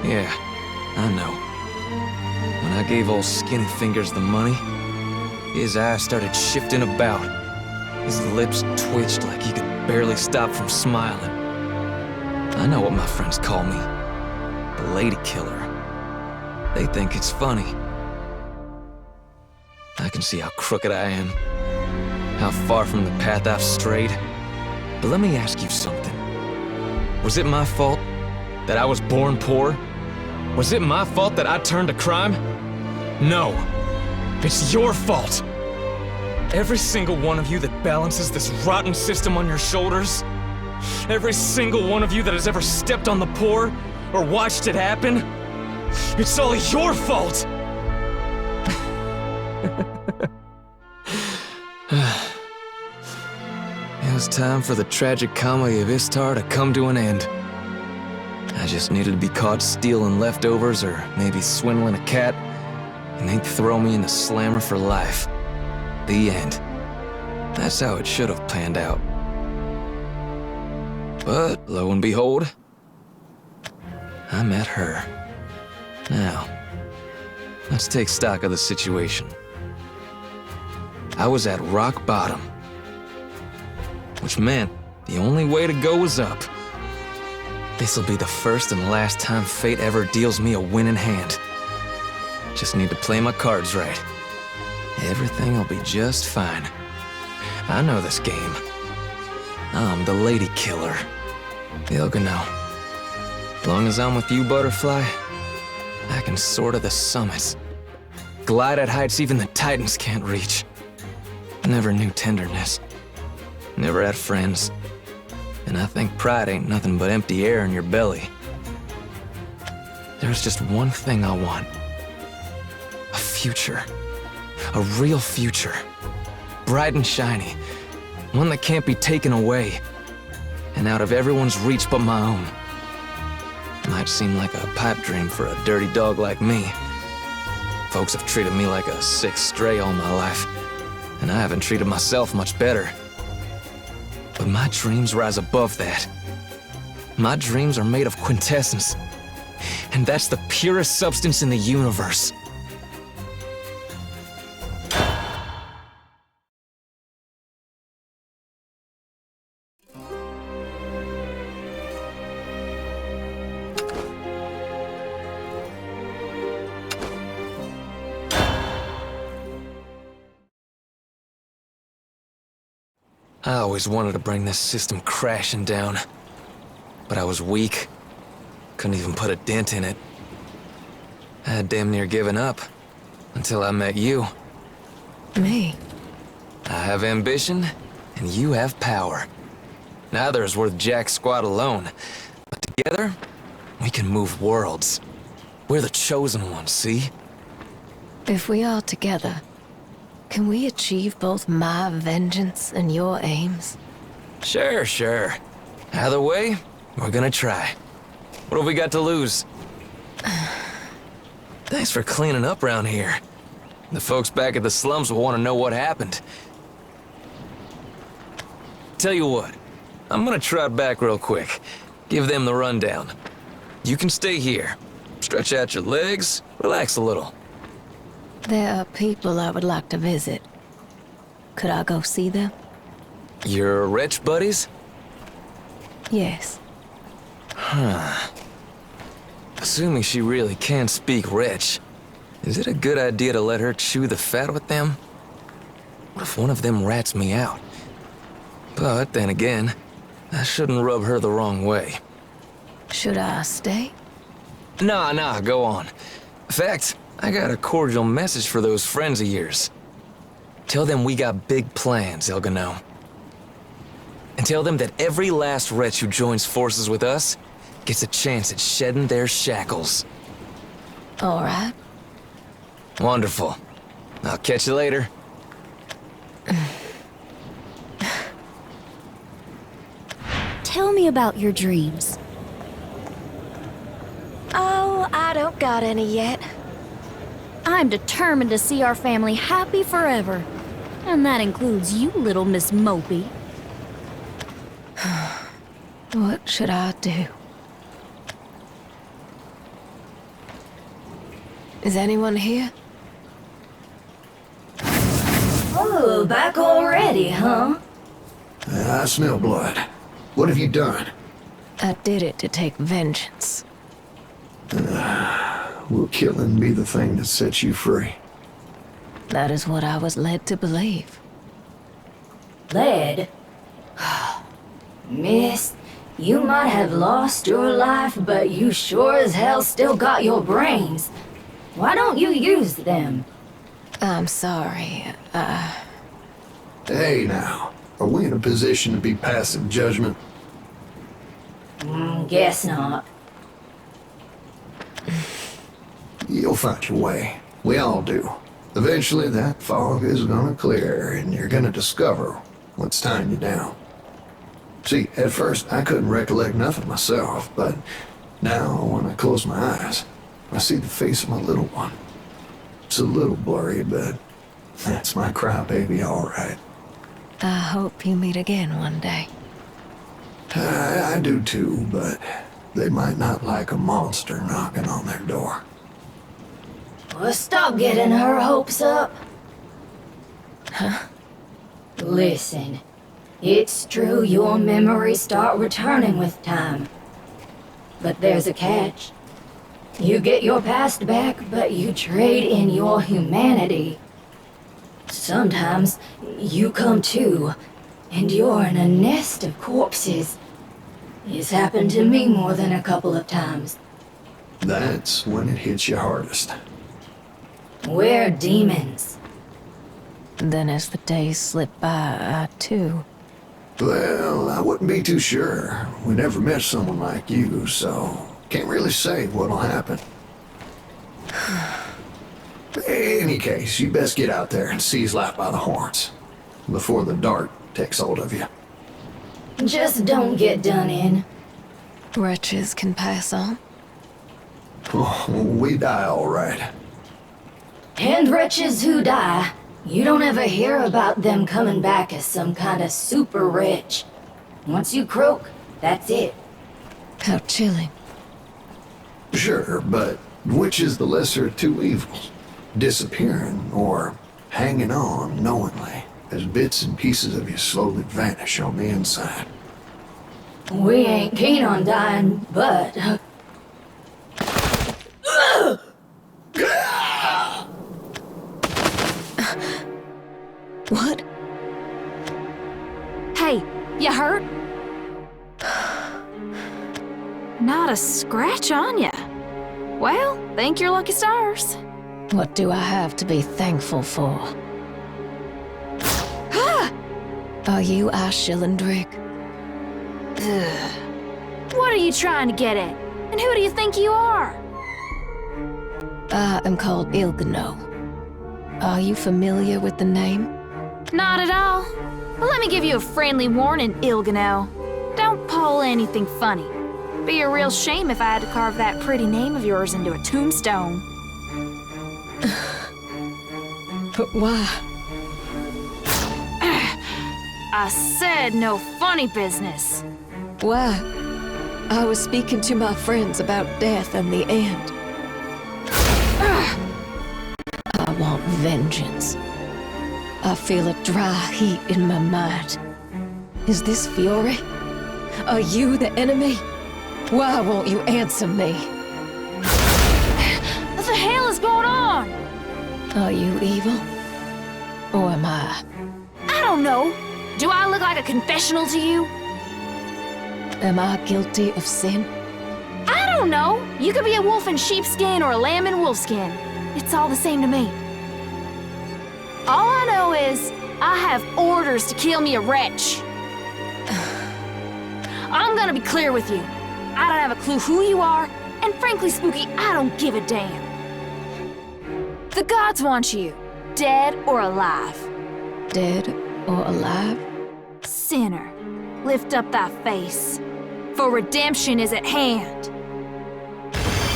Yeah, I know. When I gave old Skinny Fingers the money, his eyes started shifting about. His lips twitched like he could barely stop from smiling. I know what my friends call me. The Lady Killer. They think it's funny. I can see how crooked I am. How far from the path I've strayed. But let me ask you something. Was it my fault that I was born poor? Was it my fault that I turned to crime? No. It's your fault. Every single one of you that balances this rotten system on your shoulders, every single one of you that has ever stepped on the poor or watched it happen, it's all your fault! It was time for the tragic comedy of Istar to come to an end. I just needed to be caught stealing leftovers or maybe swindling a cat, and they'd throw me in the slammer for life. The end. That's how it should have panned out. But lo and behold, I met her. Now, let's take stock of the situation. I was at rock bottom, which meant the only way to go was up. This'll be the first and last time fate ever deals me a winning hand. Just need to play my cards right. Everything will be just fine. I know this game. I'm the lady killer. Illganeau. Long as I'm with you, Butterfly, I can soar to the summits. Glide at heights even the Titans can't reach. Never knew tenderness. Never had friends. And I think pride ain't nothing but empty air in your belly. There's just one thing I want. A future. A real future. Bright and shiny. One that can't be taken away. And out of everyone's reach but my own. Might seem like a pipe dream for a dirty dog like me. Folks have treated me like a sick stray all my life, and I haven't treated myself much better. But my dreams rise above that. My dreams are made of quintessence, and that's the purest substance in the universe. I always wanted to bring this system crashing down. But I was weak. Couldn't even put a dent in it. I had damn near given up. Until I met you.
Me?
I have ambition, and you have power. Neither is worth jack squat alone. But together, we can move worlds. We're the chosen ones, see?
If we are together, can we achieve both my vengeance and your aims?
Sure. Either way, we're gonna try. What have we got to lose? Thanks for cleaning up around here. The folks back at the slums will want to know what happened. Tell you what, I'm gonna trot back real quick. Give them the rundown. You can stay here. Stretch out your legs, relax a little.
There are people I would like to visit. Could I go see them?
Your wretch buddies?
Yes.
Assuming she really can speak wretch, is it a good idea to let her chew the fat with them? What if one of them rats me out? But then again, I shouldn't rub her the wrong way.
Should I stay?
Nah, go on. In fact, I got a cordial message for those friends of yours. Tell them we got big plans, Illganeau. And tell them that every last wretch who joins forces with us gets a chance at shedding their shackles.
All right.
Wonderful. I'll catch you later.
Tell me about your dreams.
Oh, I don't got any yet.
I'm determined to see our family happy forever. And that includes you, little Miss Mopey.
What should I do? Is anyone here?
Oh, back already, huh?
I smell blood. What have you done?
I did it to take vengeance.
Will killing be the thing that sets you free?
That is what I was led to believe.
Led? Miss, you might have lost your life, but you sure as hell still got your brains. Why don't you use them?
I'm sorry.
Hey now, are we in a position to be passing judgment?
Guess not.
You'll find your way. We all do. Eventually that fog is gonna clear and you're gonna discover what's tying you down. See, at first I couldn't recollect nothing myself, but now when I close my eyes, I see the face of my little one. It's a little blurry, but that's my crybaby, all right.
I hope you meet again one day.
I do too, but they might not like a monster knocking on their door.
Well, stop getting her hopes up.
Huh?
Listen, it's true your memories start returning with time. But there's a catch. You get your past back, but you trade in your humanity. Sometimes you come to, and you're in a nest of corpses. It's happened to me more than a couple of times.
That's when it hits you hardest.
We're demons.
Then as the days slip by, I too.
Well, I wouldn't be too sure. We never met someone like you, so can't really say what'll happen. In any case, you best get out there and seize life by the horns before the dark takes hold of you.
Just don't get done in.
Wretches can pass on.
Oh, we die all right.
And wretches who die, you don't ever hear about them coming back as some kind of super rich. Once you croak, that's it.
How chilling.
Sure, but which is the lesser of two evils? Disappearing or hanging on knowingly as bits and pieces of you slowly vanish on the inside?
We ain't keen on dying, but...
What?
Hey, you hurt? Not a scratch on ya. Well, thank your lucky stars.
What do I have to be thankful for? Are you Ashilendrick?
What are you trying to get at? And who do you think you are?
I am called Illganeau. Are you familiar with the name?
Not at all. But let me give you a friendly warning, Illganeau. Don't pull anything funny. Be a real shame if I had to carve that pretty name of yours into a tombstone.
But why?
I said no funny business.
Why? I was speaking to my friends about death and the end. I want vengeance. I feel a dry heat in my mind. Is this fury? Are you the enemy? Why won't you answer me?
What the hell is going on?
Are you evil? Or am I?
I don't know. Do I look like a confessional to you?
Am I guilty of sin?
I don't know. You could be a wolf in sheepskin or a lamb in wolfskin. It's all the same to me. All I know is I have orders to kill me a wretch. I'm gonna be clear with you. I don't have a clue who you are, and frankly, Spooky, I don't give a damn. The gods want you, dead or alive.
Dead or alive?
Sinner, lift up thy face, for redemption is at hand.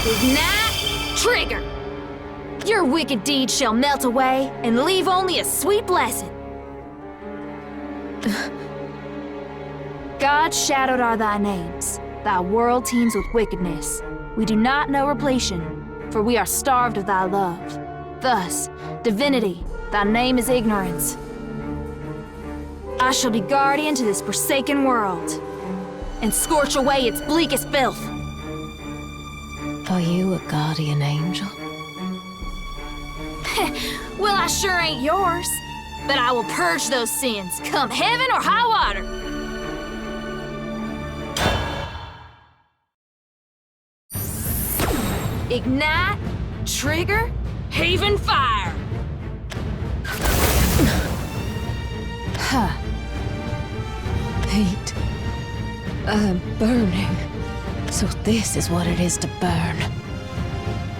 Ignite, trigger! Your wicked deeds shall melt away and leave only a sweet blessing. God shadowed are thy names. Thy world teems with wickedness. We do not know repletion, for we are starved of thy love. Thus, divinity, thy name is ignorance. I shall be guardian to this forsaken world, and scorch away its bleakest filth.
Are you a guardian angel?
Well, I sure ain't yours, but I will purge those sins, come heaven or high water. Ignite, trigger, haven fire.
Huh. Heat. I'm burning. So this is what it is to burn.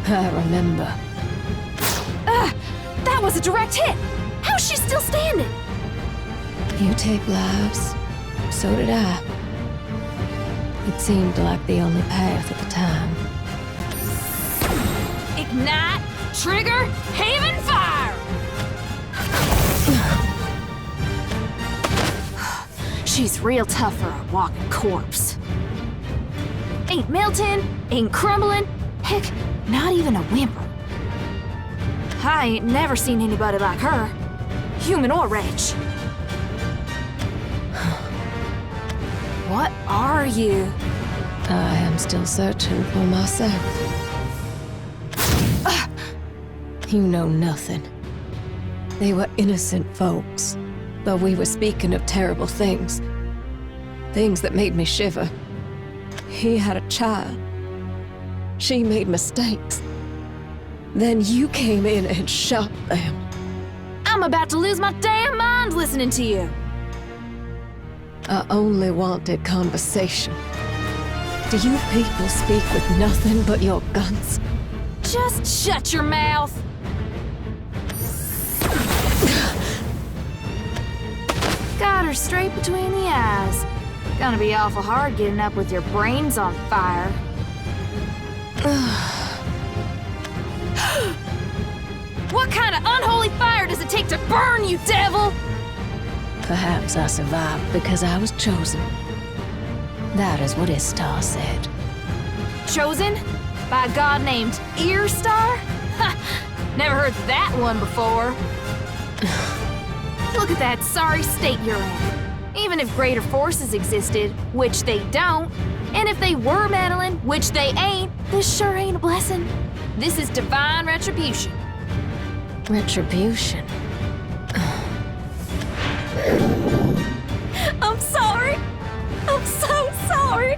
I remember.
That was a direct hit. How's she still standing?
You take lives. So did I. It seemed like the only path at the time.
Ignite, trigger, haven fire. She's real tough for a walking corpse. Ain't melting, ain't crumbling, heck, not even a whimper. I ain't never seen anybody like her, human or wretch. What are you?
I am still searching for myself. You know nothing. They were innocent folks, though we were speaking of terrible things. Things that made me shiver. He had a child. She made mistakes. Then you came in and shot them.
I'm about to lose my damn mind listening to you.
I only wanted conversation. Do you people speak with nothing but your guns?
Just shut your mouth. Got her straight between the eyes. Gonna be awful hard getting up with your brains on fire. What kind of unholy fire does it take to burn, you devil?
Perhaps I survived because I was chosen. That is what his star said.
Chosen? By a god named Earstar? Ha! Never heard that one before. Look at that sorry state you're in. Even if greater forces existed, which they don't, and if they were meddling, which they ain't, this sure ain't a blessing. This is divine retribution.
Retribution?
I'm sorry. I'm so sorry.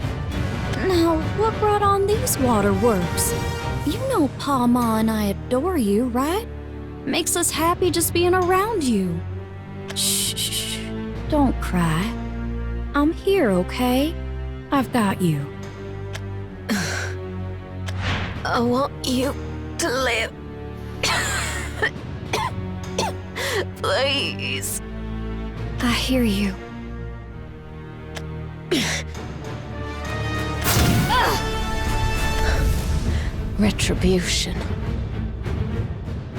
Now, what brought on these waterworks? You know Pa, Ma, and I adore you, right? Makes us happy just being around you. Shh. Don't cry. I'm here, okay? I've got you.
I want you to live. Please.
I hear you.
Retribution.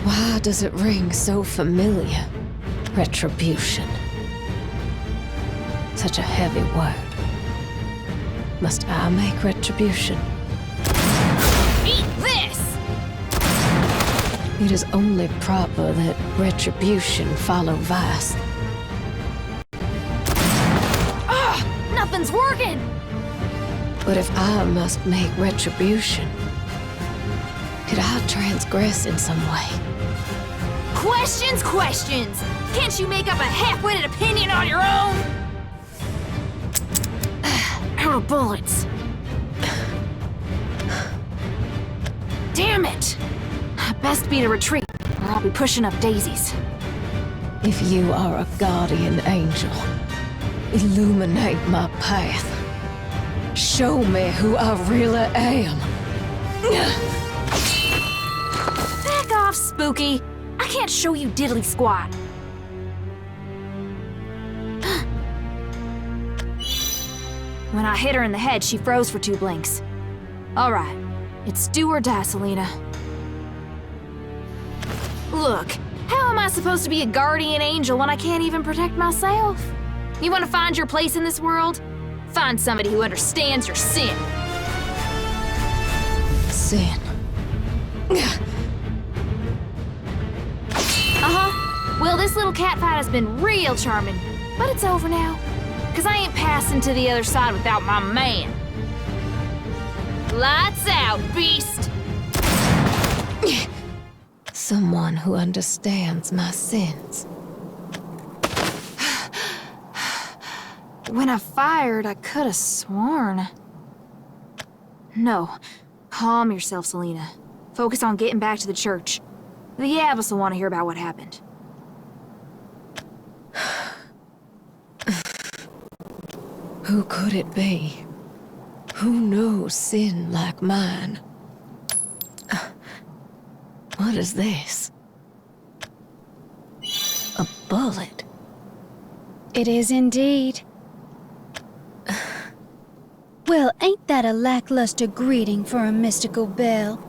Why does it ring so familiar? Retribution. Such a heavy word. Must I make retribution?
Eat this!
It is only proper that retribution follow vice.
Nothing's working!
But if I must make retribution, could I transgress in some way?
Questions! Can't you make up a half-witted opinion on your own? Out of bullets. Damn it! Best be to retreat, or I'll be pushing up daisies.
If you are a guardian angel, illuminate my path. Show me who I really am.
Back off, Spooky. I can't show you diddly squat. When I hit her in the head, she froze for 2 blinks. All right, it's do or die, Selena. Look, how am I supposed to be a guardian angel when I can't even protect myself? You want to find your place in this world? Find somebody who understands your sin.
Sin.
Well, this little catfight has been real charming, but it's over now. 'Cause I ain't passing to the other side without my man. Lights out, beast!
Someone who understands my sins.
When I fired, I could have sworn. No. Calm yourself, Selena. Focus on getting back to the church. The Abbess will want to hear about what happened.
Who could it be? Who knows sin like mine? What is this? A bullet.
It is indeed. Well, ain't that a lackluster greeting for a mystical bell?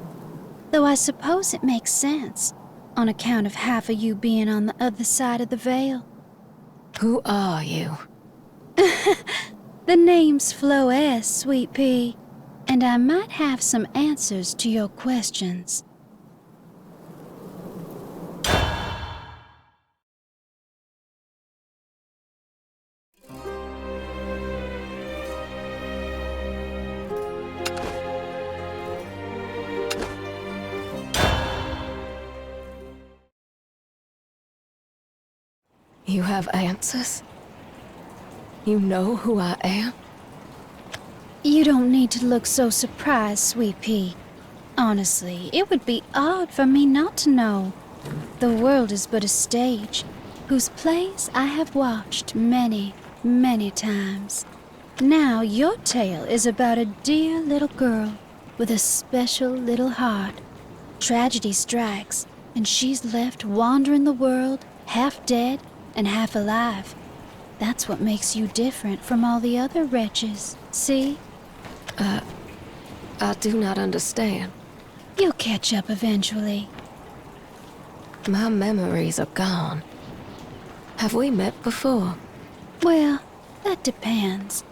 Though I suppose it makes sense, on account of half of you being on the other side of the veil.
Who are you?
The name's Floess, Sweet Pea, and I might have some answers to your questions. You have answers? You know who I am?
You don't need to look so surprised, Sweet Pea. Honestly, it would be odd for me not to know. The world is but a stage, whose plays I have watched many, many times. Now your tale is about a dear little girl with a special little heart. Tragedy strikes, and she's left wandering the world, half dead and half alive. That's what makes you different from all the other wretches, see?
I do not understand.
You'll catch up eventually.
My memories are gone. Have we met before?
Well, that depends.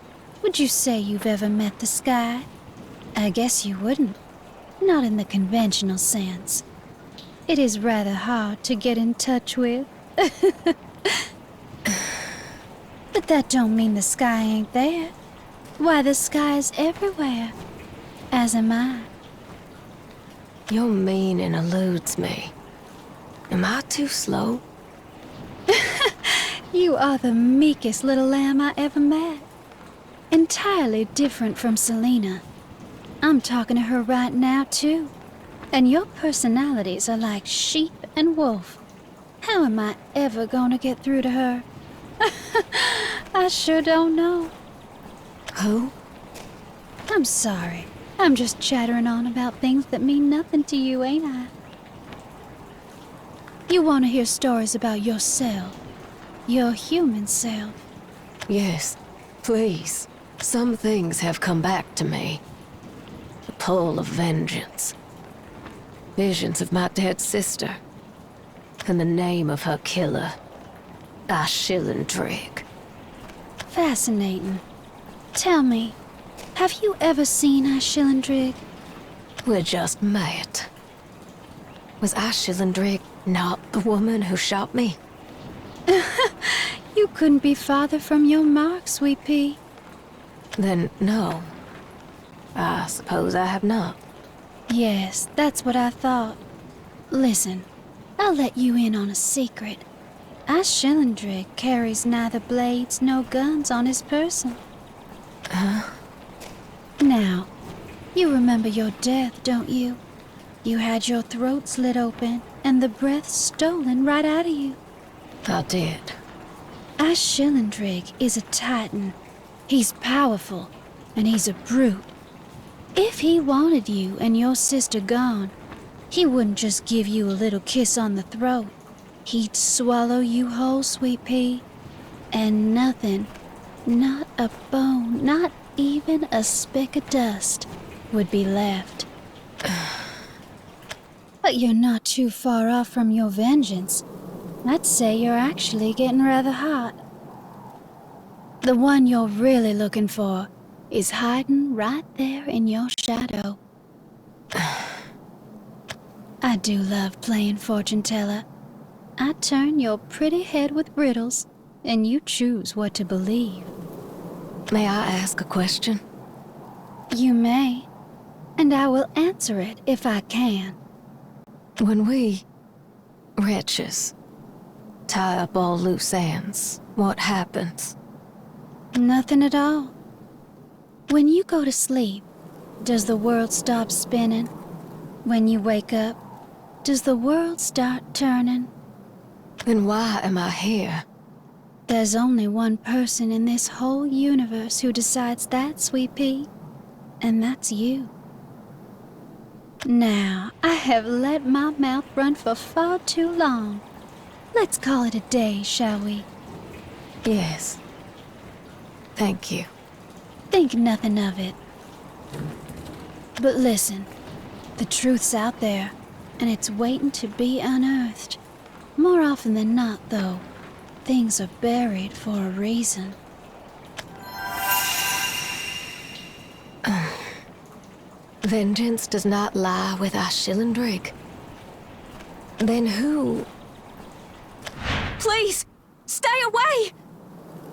Would you say you've ever met the sky? I guess you wouldn't. Not in the conventional sense. It is rather hard to get in touch with. But that don't mean the sky ain't there. Why, the sky is everywhere. As am I.
Your meaning eludes me. Am I too slow?
You are the meekest little lamb I ever met. Entirely different from Selena. I'm talking to her right now, too. And your personalities are like sheep and wolf. How am I ever gonna get through to her? I sure don't know.
Who?
I'm sorry. I'm just chattering on about things that mean nothing to you, ain't I? You want to hear stories about yourself. Your human self.
Yes, please. Some things have come back to me. The pull of vengeance. Visions of my dead sister. And the name of her killer. Ashilendrig.
Fascinating. Tell me, have you ever seen Ashilendrig?
We're just met. Was Ashilendrig not the woman who shot me?
You couldn't be farther from your mark, Sweet Pea.
Then no. I suppose I have not.
Yes, that's what I thought. Listen, I'll let you in on a secret. Ashilendrig carries neither blades nor guns on his person.
Huh?
Now, you remember your death, don't you? You had your throat slit open and the breath stolen right out of you.
I did.
Ashilendrig is a titan. He's powerful, and he's a brute. If he wanted you and your sister gone, he wouldn't just give you a little kiss on the throat. He'd swallow you whole, Sweet Pea. And nothing, not a bone, not even a speck of dust, would be left. But you're not too far off from your vengeance. I'd say you're actually getting rather hot. The one you're really looking for is hiding right there in your shadow. I do love playing fortune teller. I turn your pretty head with riddles, and you choose what to believe.
May I ask a question?
You may, and I will answer it if I can.
When we, wretches, tie up all loose ends, what happens?
Nothing at all. When you go to sleep, does the world stop spinning? When you wake up, does the world start turning?
Then why am I here?
There's only one person in this whole universe who decides that, Sweet Pea, and that's you. Now, I have let my mouth run for far too long. Let's call it a day, shall we?
Yes. Thank you.
Think nothing of it. But listen, the truth's out there, and it's waiting to be unearthed. More often than not, though, things are buried for a reason.
Vengeance does not lie with Ashilendrig. Then who?
Please, stay away!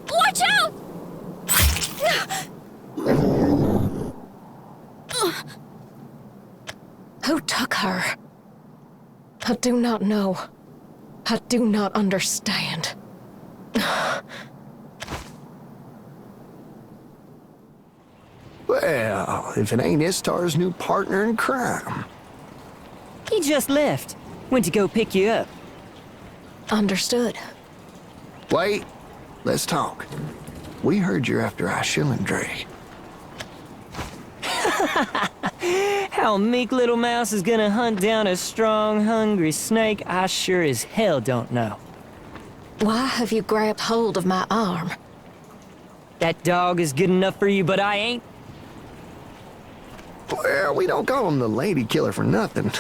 Watch out!
Who took her? I do not know. I do not understand.
Well, if it ain't Istar's new partner in crime.
He just left. Went to go pick you up.
Understood.
Wait, let's talk. We heard you're after Ishillendrake.
How a meek little mouse is gonna hunt down a strong, hungry snake, I sure as hell don't know.
Why have you grabbed hold of my arm?
That dog is good enough for you, but I ain't.
Well, we don't call him the lady killer for nothing.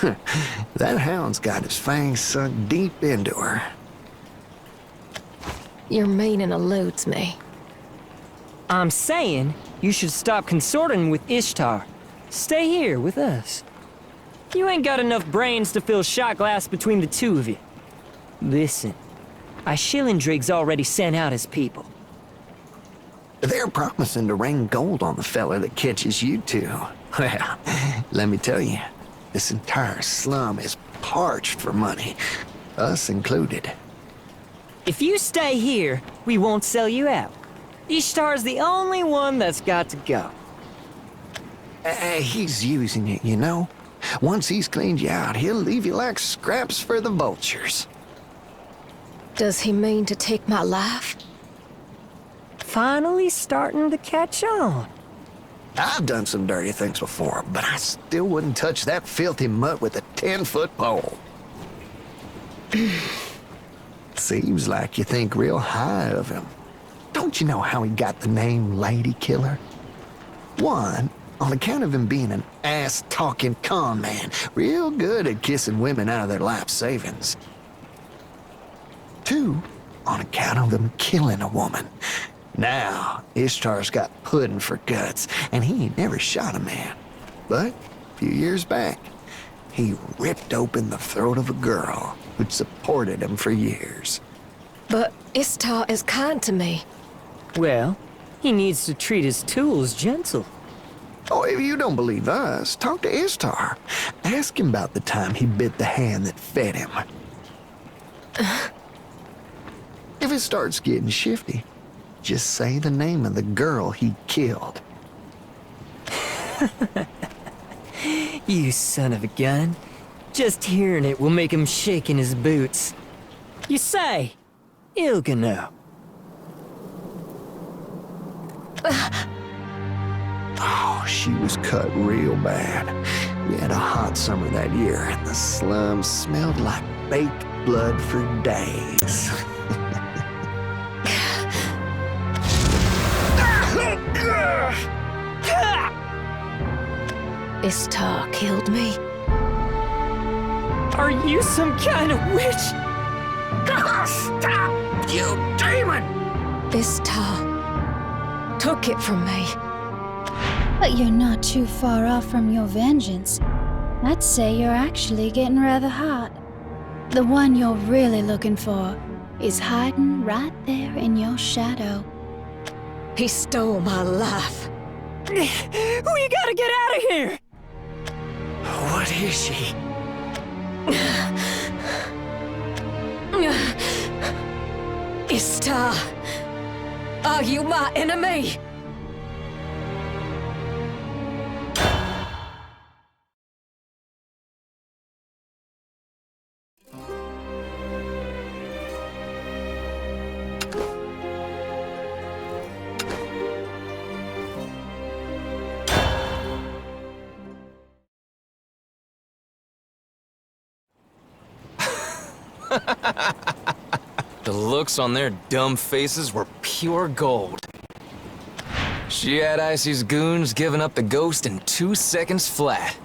That hound's got his fangs sunk deep into her.
Your meaning eludes me.
I'm saying you should stop consorting with Ishtar. Stay here with us. You ain't got enough brains to fill shot glass between the two of you. Listen, Ishillendrake's already sent out his people.
They're promising to rain gold on the fella that catches you two. Well, let me tell you, this entire slum is parched for money, us included.
If you stay here, we won't sell you out. Ishtar's the only one that's got to go.
He's using it, you know? Once he's cleaned you out, he'll leave you like scraps for the vultures.
Does he mean to take my life?
Finally starting to catch on.
I've done some dirty things before, but I still wouldn't touch that filthy mutt with a 10-foot pole. Seems like you think real high of him. Don't you know how he got the name Lady Killer? One, on account of him being an ass-talking con man, real good at kissing women out of their life savings. Two, on account of him killing a woman. Now, Ishtar's got pudding for guts, and he ain't never shot a man. But, a few years back, he ripped open the throat of a girl who'd supported him for years.
But Ishtar is kind to me.
Well, he needs to treat his tools gentle.
Oh, if you don't believe us, talk to Ishtar. Ask him about the time he bit the hand that fed him. If it starts getting shifty, just say the name of the girl he killed.
You son of a gun. Just hearing it will make him shake in his boots. You say, Illganeau.
Oh, she was cut real bad. We had a hot summer that year, and the slum smelled like baked blood for days.
Ishtar killed me.
Are you some kind of witch?
Stop, you demon!
Ishtar took it from me.
But you're not too far off from your vengeance. I'd say you're actually getting rather hot. The one you're really looking for is hiding right there in your shadow.
He stole my life.
We gotta get out of here!
What is she?
Ishtar, are you my enemy?
The looks on their dumb faces were pure gold. She had Icy's goons giving up the ghost in 2 seconds flat.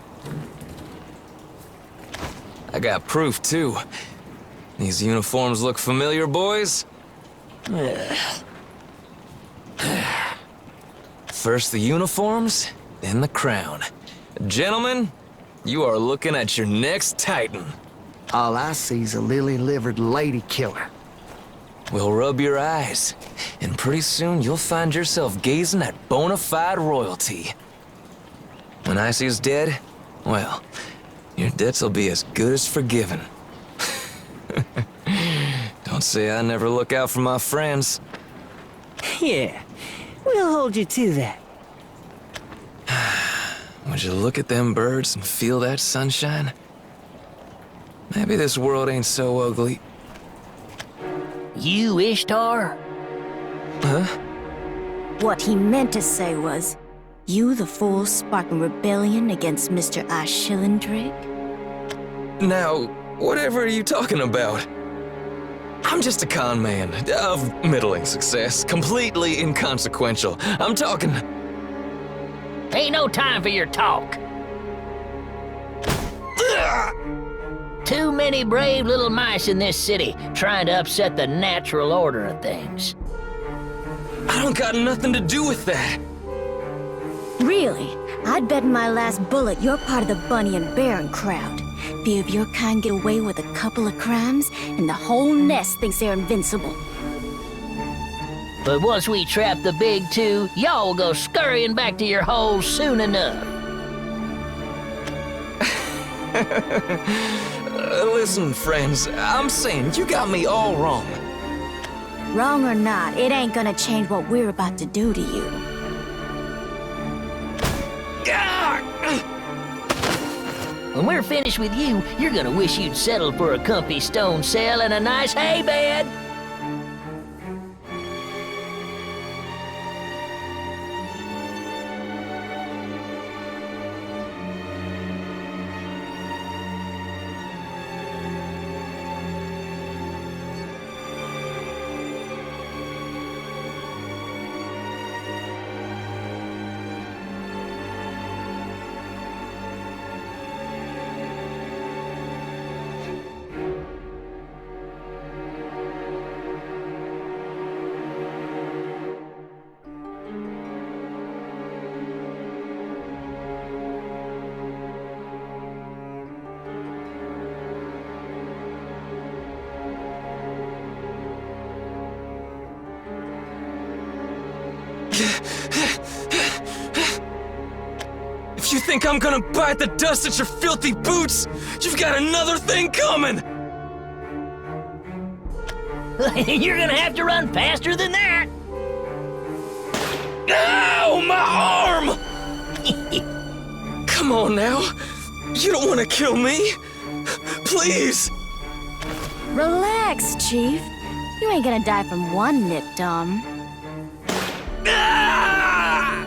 I got proof, too. These uniforms look familiar, boys? First the uniforms, then the crown. Gentlemen, you are looking at your next titan.
All I see's a lily-livered lady killer.
Well, rub your eyes, and pretty soon you'll find yourself gazing at bona fide royalty. When Icy's dead, well, your debts will be as good as forgiven. Don't say I never look out for my friends.
Yeah, we'll hold you to that.
Would you look at them birds and feel that sunshine? Maybe this world ain't so ugly.
You Ishtar?
Huh?
What he meant to say was, you the fool sparking rebellion against Mr. Ashilendrig?
Now, whatever are you talking about? I'm just a con man, of middling success, completely inconsequential. I'm talking...
Ain't no time for your talk. Too many brave little mice in this city trying to upset the natural order of things.
I don't got nothing to do with that.
Really? I'd bet my last bullet you're part of the Bunny and Baron crowd. Few of your kind get away with a couple of crimes, and the whole nest thinks they're invincible.
But once we trap the big two, y'all will go scurrying back to your holes soon enough.
Listen, friends, I'm saying you got me all wrong.
Wrong or not, it ain't gonna change what we're about to do to you.
When we're finished with you, you're gonna wish you'd settled for a comfy stone cell and a nice hay bed.
If you think I'm gonna bite the dust at your filthy boots, you've got another thing coming!
You're gonna have to run faster than that!
Ow, my arm! Come on now. You don't want to kill me. Please.
Relax, Chief. You ain't gonna die from one nipped arm.
Ah!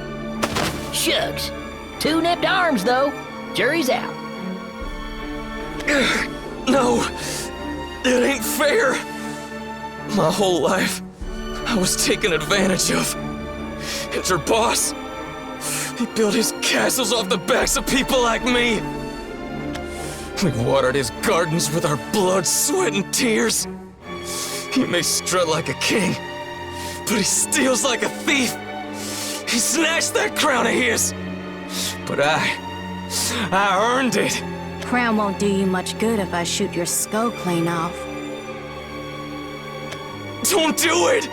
Shucks. 2 nipped arms, though. Jury's out.
No, it ain't fair. My whole life, I was taken advantage of. And your boss, he built his castles off the backs of people like me. We watered his gardens with our blood, sweat, and tears. He may strut like a king, but he steals like a thief. He snatched that crown of his. But I earned it.
Crown won't do you much good if I shoot your skull clean off.
Don't do it!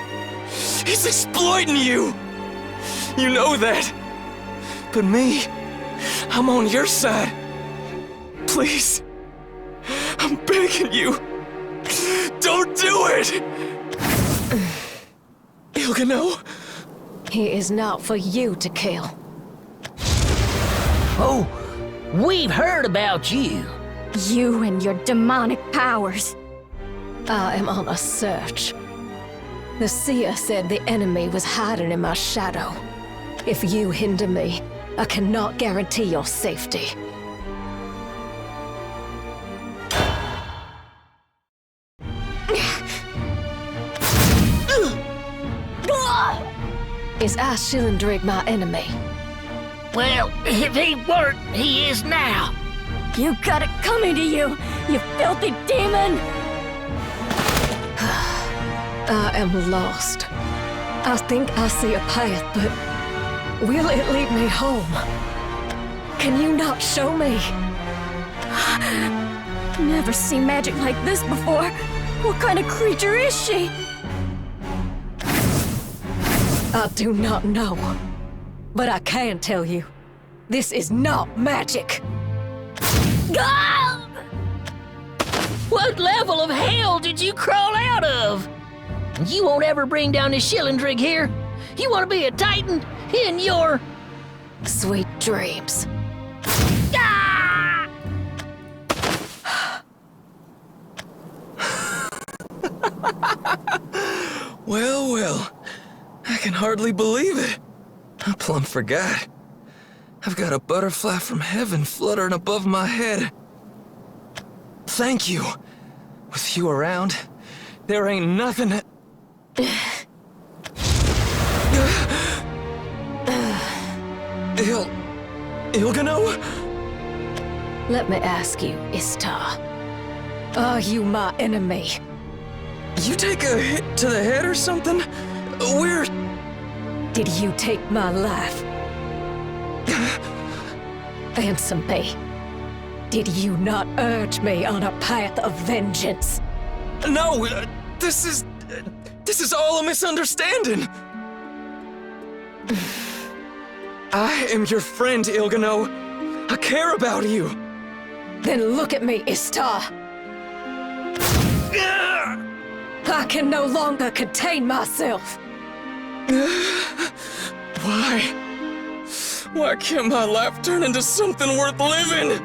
He's exploiting you! You know that. But me, I'm on your side. Please, I'm begging you. Don't do it! Illganeau?
He is not for you to kill.
Oh, we've heard about you.
You and your demonic powers. I am on a search. The seer said the enemy was hiding in my shadow. If you hinder me, I cannot guarantee your safety. Is Ashilendrig my enemy?
Well, if he weren't, he is now.
You got it coming to you, you filthy demon!
I am lost. I think I see a path, but will it lead me home? Can you not show me?
Never seen magic like this before. What kind of creature is she?
I do not know. But I can tell you, this is not magic.
What level of hell did you crawl out of? You won't ever bring down this Shillendrig here. You want to be a Titan in your
Sweet dreams.
Ah!
Well, well. I can hardly believe it. I plumb forgot. I've got a butterfly from heaven fluttering above my head. Thank you. With you around, there ain't nothing that... Illganeau?
Let me ask you, Istar. Are you my enemy?
You take a hit to the head or something? Where...
Did you take my life? Answer me. Did you not urge me on a path of vengeance?
No, this is all a misunderstanding. I am your friend, Illganeau. I care about you.
Then look at me, Istar. I can no longer contain myself.
Why? Why can't my life turn into something worth living?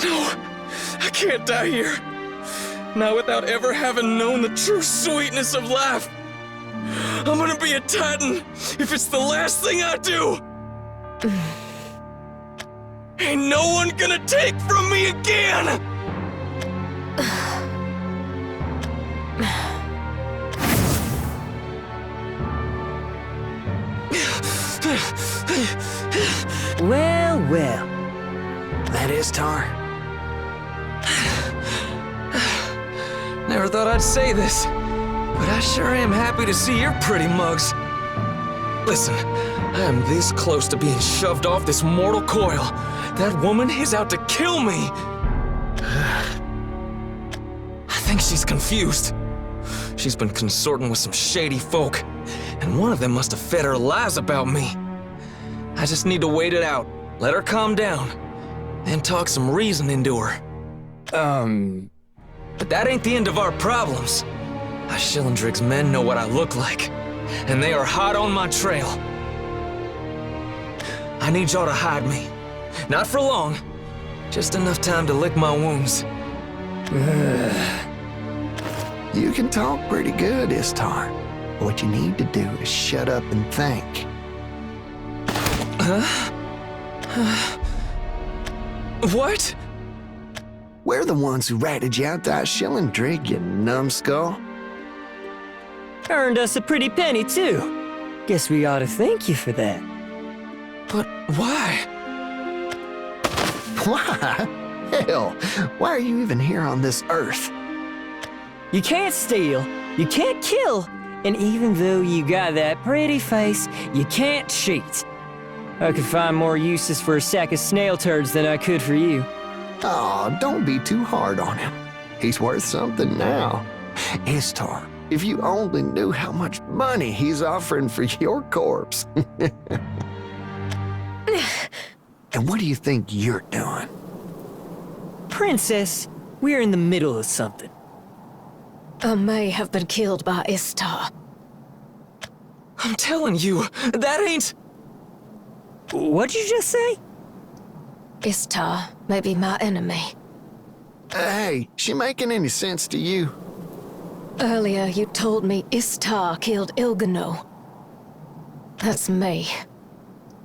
No, I can't die here. Not without ever having known the true sweetness of life. I'm gonna be a Titan if it's the last thing I do. Ain't no one gonna take from me again!
Well, well.
That is Tar.
Never thought I'd say this, but I sure am happy to see your pretty mugs. Listen, I am this close to being shoved off this mortal coil. That woman is out to kill me. I think she's confused. She's been consorting with some shady folk, and one of them must have fed her lies about me. I just need to wait it out, let her calm down, and talk some reason into her. But that ain't the end of our problems. Shillendrig's men know what I look like, and they are hot on my trail. I need y'all to hide me. Not for long, just enough time to lick my wounds.
You can talk pretty good, Istar. What you need to do is shut up and think.
What?
We're the ones who ratted you out that Shillendrig, you numbskull.
Earned us a pretty penny, too. Guess we ought to thank you for that.
But why?
Why? Hell, why are you even here on this earth?
You can't steal, you can't kill, and even though you got that pretty face, you can't cheat. I could find more uses for a sack of snail turds than I could for you.
Aw, don't be too hard on him. He's worth something now. Istar, if you only knew how much money he's offering for your corpse. And what do you think you're doing?
Princess, we're in the middle of something.
I may have been killed by Istar.
I'm telling you, that ain't...
What'd you just say?
Istar may be my enemy.
Hey, she making any sense to you?
Earlier you told me Istar killed Illganeau. That's me.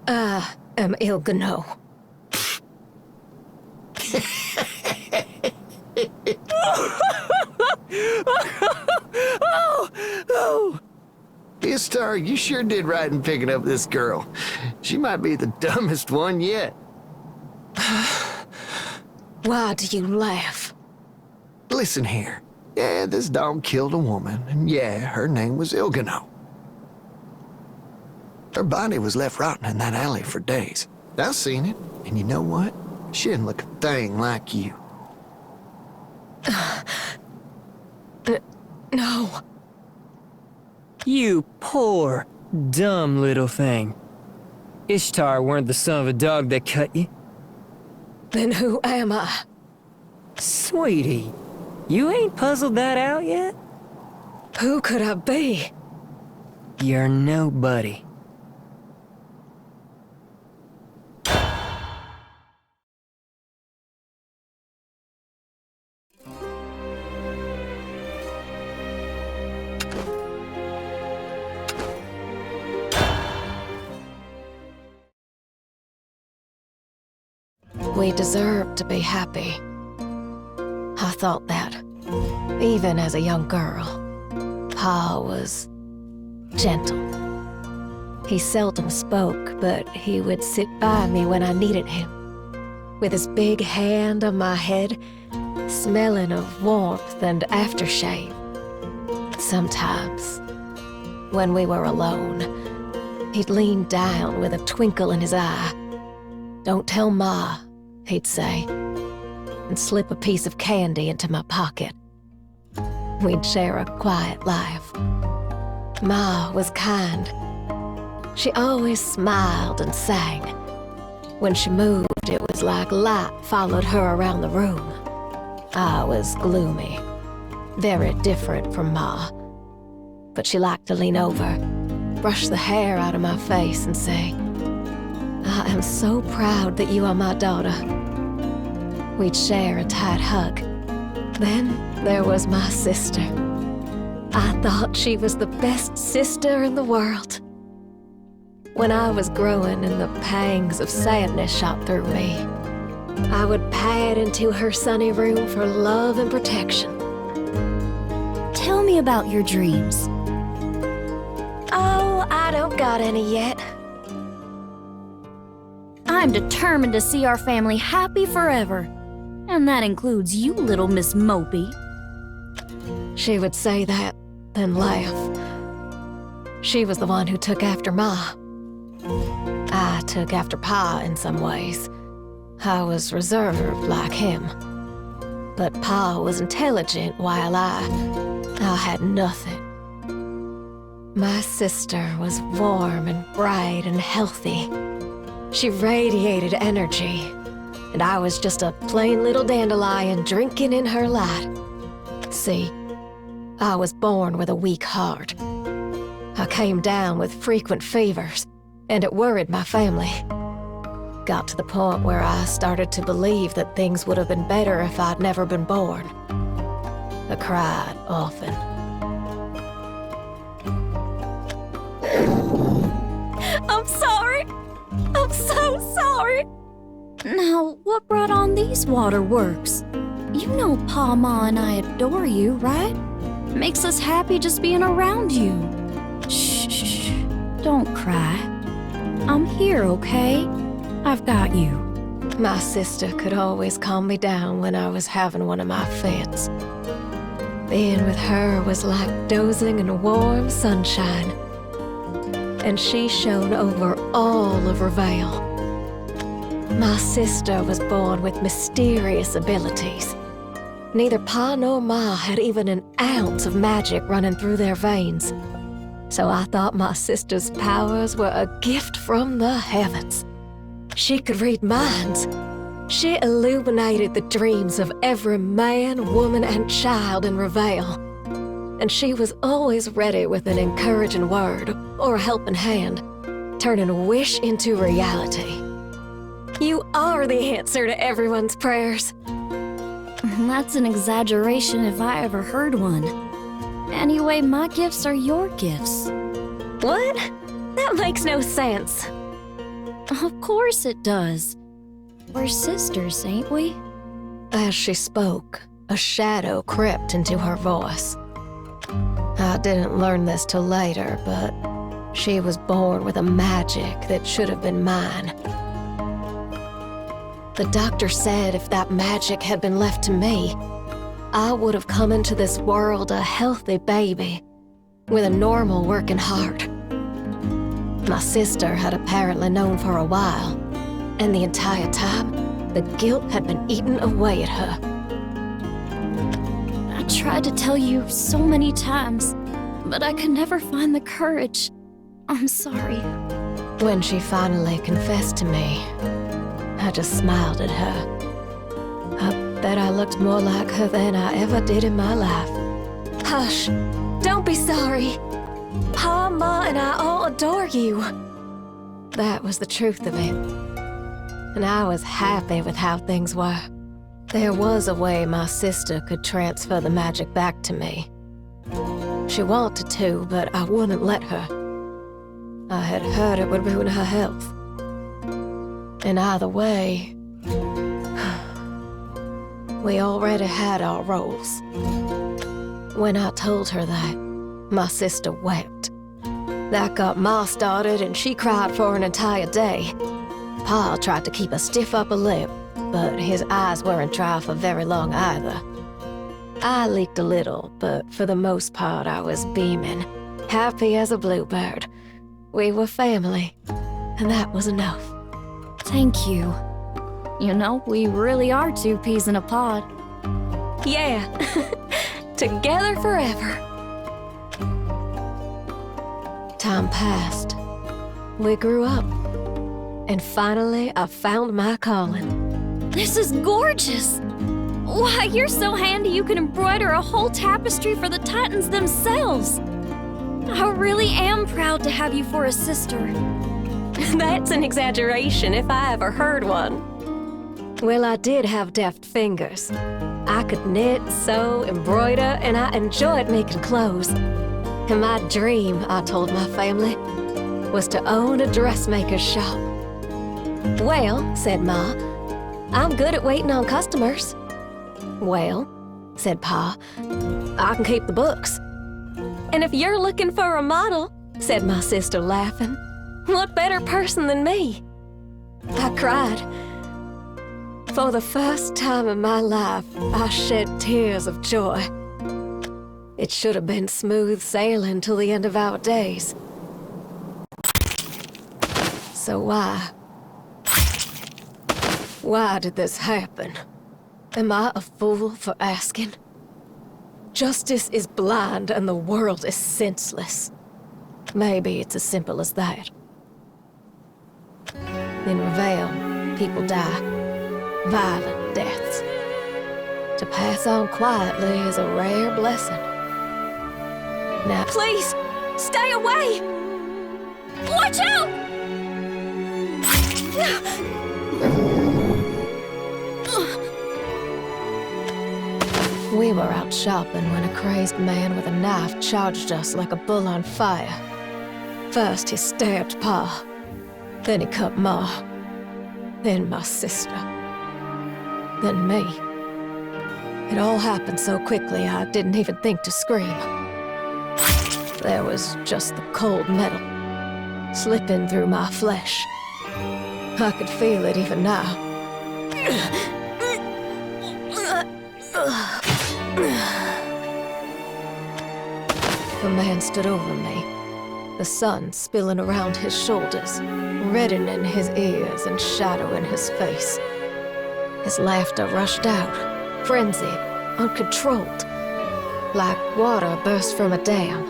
I am Illganeau.
Istar, you sure did right in picking up this girl. She might be the dumbest one yet.
Why do you laugh?
Listen here. Yeah, this dog killed a woman, and yeah, her name was Illganeau. Her body was left rotting in that alley for days. I've seen it, and you know what? She didn't look a thing like you.
No.
You poor, dumb little thing. Ishtar weren't the son of a dog that cut you.
Then who am I?
Sweetie, you ain't puzzled that out yet?
Who could I be?
You're nobody.
We deserve to be happy. I thought that, even as a young girl. Pa was gentle. He seldom spoke, but he would sit by me when I needed him, with his big hand on my head, smelling of warmth and aftershave. Sometimes, when we were alone, he'd lean down with a twinkle in his eye. "Don't tell Ma," he'd say, and slip a piece of candy into my pocket. We'd share a quiet life. Ma was kind. She always smiled and sang. When she moved, it was like light followed her around the room. I was gloomy, very different from Ma. But she liked to lean over, brush the hair out of my face and say, "I am so proud that you are my daughter." We'd share a tight hug. Then there was my sister. I thought she was the best sister in the world. When I was growing and the pangs of sadness shot through me, I would pad into her sunny room for love and protection.
Tell me about your dreams.
Oh, I don't got any yet.
I'm determined to see our family happy forever. And that includes you, little Miss Mopey.
She would say that, then laugh. She was the one who took after Ma. I took after Pa in some ways. I was reserved like him. But Pa was intelligent while I had nothing. My sister was warm and bright and healthy. She radiated energy, and I was just a plain little dandelion drinking in her light. See, I was born with a weak heart. I came down with frequent fevers, and it worried my family. Got to the point where I started to believe that things would have been better if I'd never been born. I cried often.
I'm sorry. I'm so sorry. Now, what brought on these waterworks? You know Pa, Ma, and I adore you, right? Makes us happy just being around you. Shh. Don't cry. I'm here, okay? I've got you.
My sister could always calm me down when I was having one of my fits. Being with her was like dozing in warm sunshine. And she shone over all of Revale. My sister was born with mysterious abilities. Neither Pa nor Ma had even an ounce of magic running through their veins. So I thought my sister's powers were a gift from the heavens. She could read minds. She illuminated the dreams of every man, woman, and child in Revale. And she was always ready with an encouraging word or a helping hand, turning a wish into reality. You are the answer to everyone's prayers.
That's an exaggeration if I ever heard one. Anyway, my gifts are your gifts.
What? That makes no sense.
Of course it does. We're sisters, ain't we?
As she spoke, a shadow crept into her voice. I didn't learn this till later, but she was born with a magic that should have been mine. The doctor said if that magic had been left to me, I would have come into this world a healthy baby, with a normal working heart. My sister had apparently known for a while, and the entire time, the guilt had been eaten away at her.
I tried to tell you so many times, but I could never find the courage. I'm sorry.
When she finally confessed to me, I just smiled at her.
that I looked more like her than I ever did in my life. Hush, don't be sorry. Pa, Ma, and I all adore you. That was the truth of it. And I was happy with how things were. There was a way my sister could transfer the magic back to me. She wanted to, but I wouldn't let her. I had heard it would ruin her health. And either way, we already had our roles. When I told her that, my sister wept. That got Ma started and she cried for an entire day. Pa tried to keep a stiff upper lip, but his eyes weren't dry for very long either. I leaked a little, but for the most part I was beaming, happy as a bluebird. We were family, and that was enough.
Thank you. You know, we really are two peas in a pod.
Yeah, together forever. Time passed. We grew up. And finally, I found my calling.
This is gorgeous! Why, you're so handy you can embroider a whole tapestry for the Titans themselves. I really am proud to have you for a sister.
That's an exaggeration if I ever heard one. Well, I did have deft fingers. I could knit, sew, embroider, and I enjoyed making clothes. And my dream, I told my family, was to own a dressmaker's shop. Well, said Ma, I'm good at waiting on customers. Well, said Pa, I can keep the books. And if you're looking for a model, said my sister laughing, what better person than me? I cried. For the first time in my life, I shed tears of joy. It should have been smooth sailing till the end of our days. So why? Why did this happen? Am I a fool for asking? Justice is blind and the world is senseless. Maybe it's as simple as that. In Reveille, people die. Violent deaths. To pass on quietly is a rare blessing. Now,
Please, stay away! Watch out!
We were out shopping when a crazed man with a knife charged us like a bull on fire. First he stabbed Pa, then he cut Ma, then my sister, then me. It all happened so quickly I didn't even think to scream. There was just the cold metal slipping through my flesh. I could feel it even now. The man stood over me, the sun spilling around his shoulders, reddening his ears and shadowing his face. His laughter rushed out, frenzied, uncontrolled, like water burst from a dam.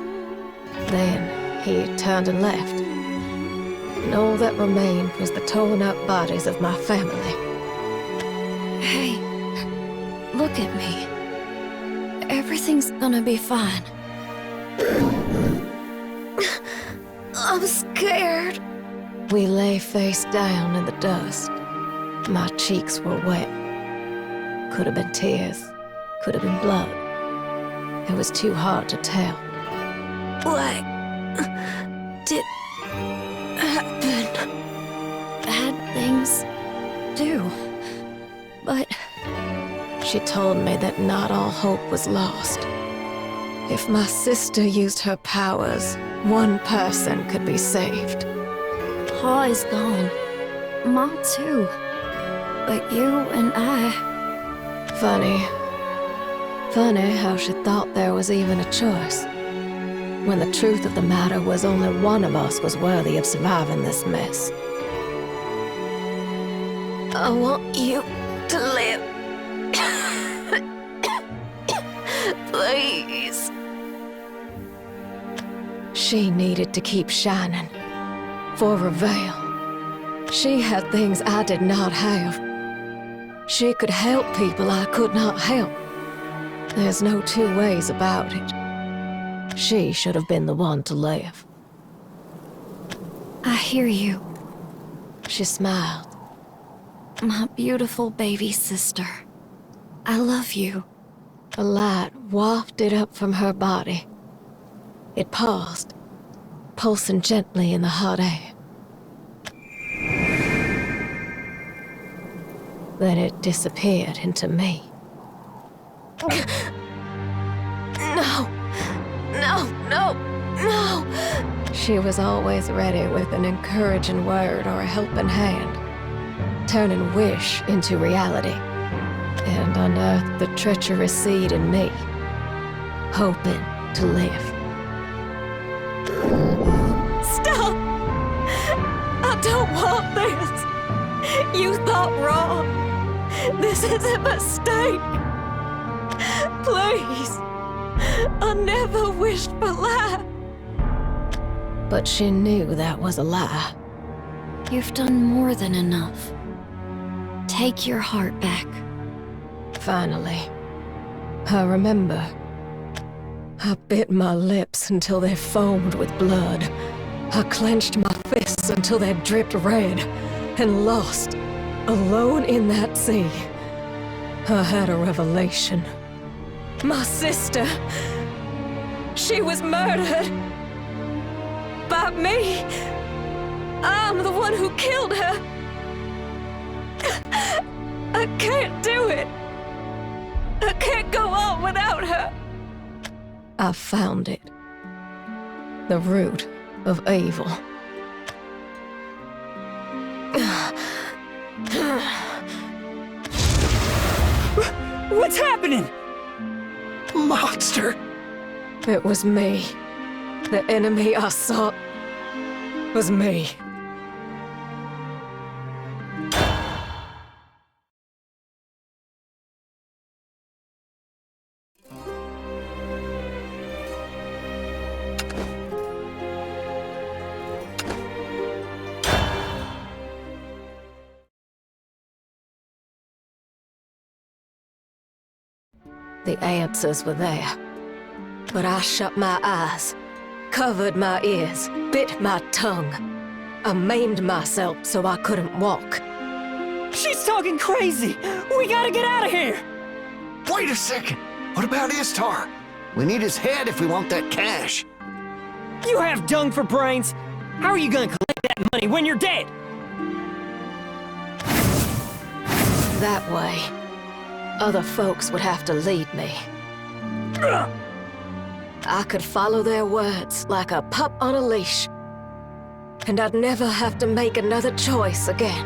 Then he turned and left, and all that remained was the torn-up bodies of my family.
Hey, look at me. Everything's gonna be fine. I'm scared.
We lay face down in the dust. My cheeks were wet. Could have been tears, could have been blood. It was too hard to tell.
What did happen? Bad things do. But
she told me that not all hope was lost. If my sister used her powers, one person could be saved.
Pa is gone. Ma too. But you and I...
Funny how she thought there was even a choice. When the truth of the matter was only one of us was worthy of surviving this mess.
I want you to live. Please.
She needed to keep shining. For Reveille. She had things I did not have.
She could help people I could not help. There's no two ways about it. She should have been the one to live.
I hear you,
She smiled.
my beautiful baby sister. I love you.
A light wafted up from her body. It paused, pulsing gently in the hot air. Then it disappeared into me. No! No, no, no! She was always ready with an encouraging word or a helping hand, turning wish into reality, and unearthed the treacherous seed in me, hoping to live.
Stop! I don't want this. You thought wrong. This is a mistake. Please. I never wished for life.
But she knew that was a lie.
You've done more than enough. Take your heart back.
Finally, I remember. I bit my lips until they foamed with blood. I clenched my fists until they dripped red, and lost, alone in that sea. I had a revelation. My sister, she was murdered. By me. I'm the one who killed her. I can't do it. I can't go on without her. I found it. The root of evil.
What's happening?
Monster!
It was me. The enemy I sought was me. The answers were there. But I shut my eyes, covered my ears, bit my tongue. I maimed myself so I couldn't walk.
She's talking crazy! We gotta get out of here!
Wait a second! What about Ishtar? We need his head if we want that cash.
You have dung for brains! How are you gonna collect that money when you're dead?
That way, other folks would have to lead me. I could follow their words like a pup on a leash. And I'd never have to make another choice again.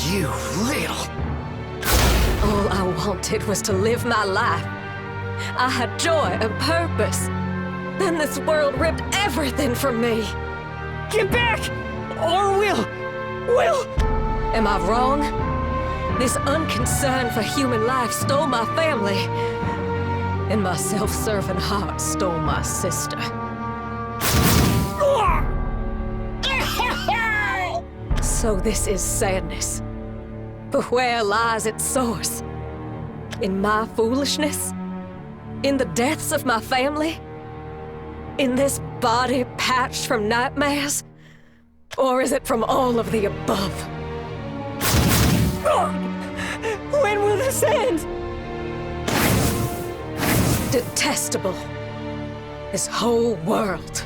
You little...
All I wanted was to live my life. I had joy and purpose. Then this world ripped everything from me.
Get back! Or we'll...
Am I wrong? This unconcern for human life stole my family. And my self-serving heart stole my sister. So this is sadness. But where lies its source? In my foolishness? In the deaths of my family? In this body patched from nightmares? Or is it from all of the above?
When will this end?
Detestable. This whole world.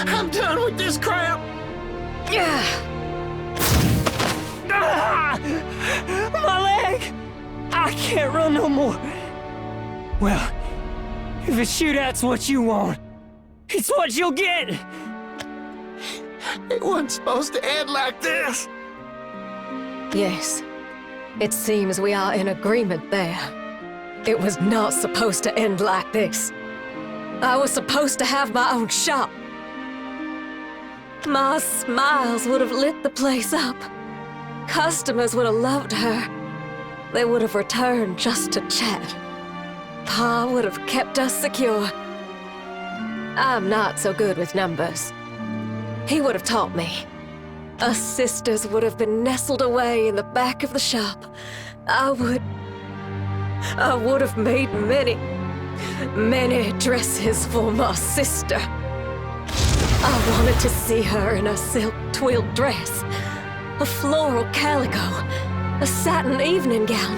I'm done with this crap!
Yeah.
My leg! I can't run no more. Well, if a shootout's what you want, it's what you'll get!
It wasn't supposed to end like this!
Yes. It seems we are in agreement there. It was not supposed to end like this. I was supposed to have my own shop. My smiles would have lit the place up. Customers would have loved her. They would have returned just to chat. Pa would have kept us secure. I'm not so good with numbers. he would have taught me. Us sisters would have been nestled away in the back of the shop. I would have made many dresses for my sister. I wanted to see her in a silk twilled dress, a floral calico, a satin evening gown.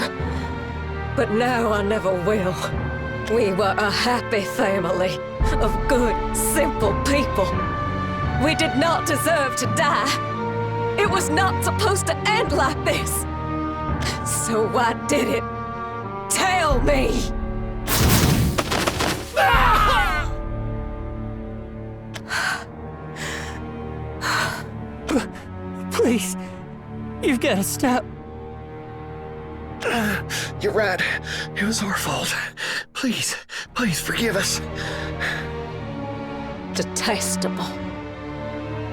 But now I never will. We were a happy family of good, simple people. We did not deserve to die. It was not supposed to end like this. So why did it? Tell me!
Please, you've got to stop.
You're right. It was our fault. Please forgive us.
Detestable.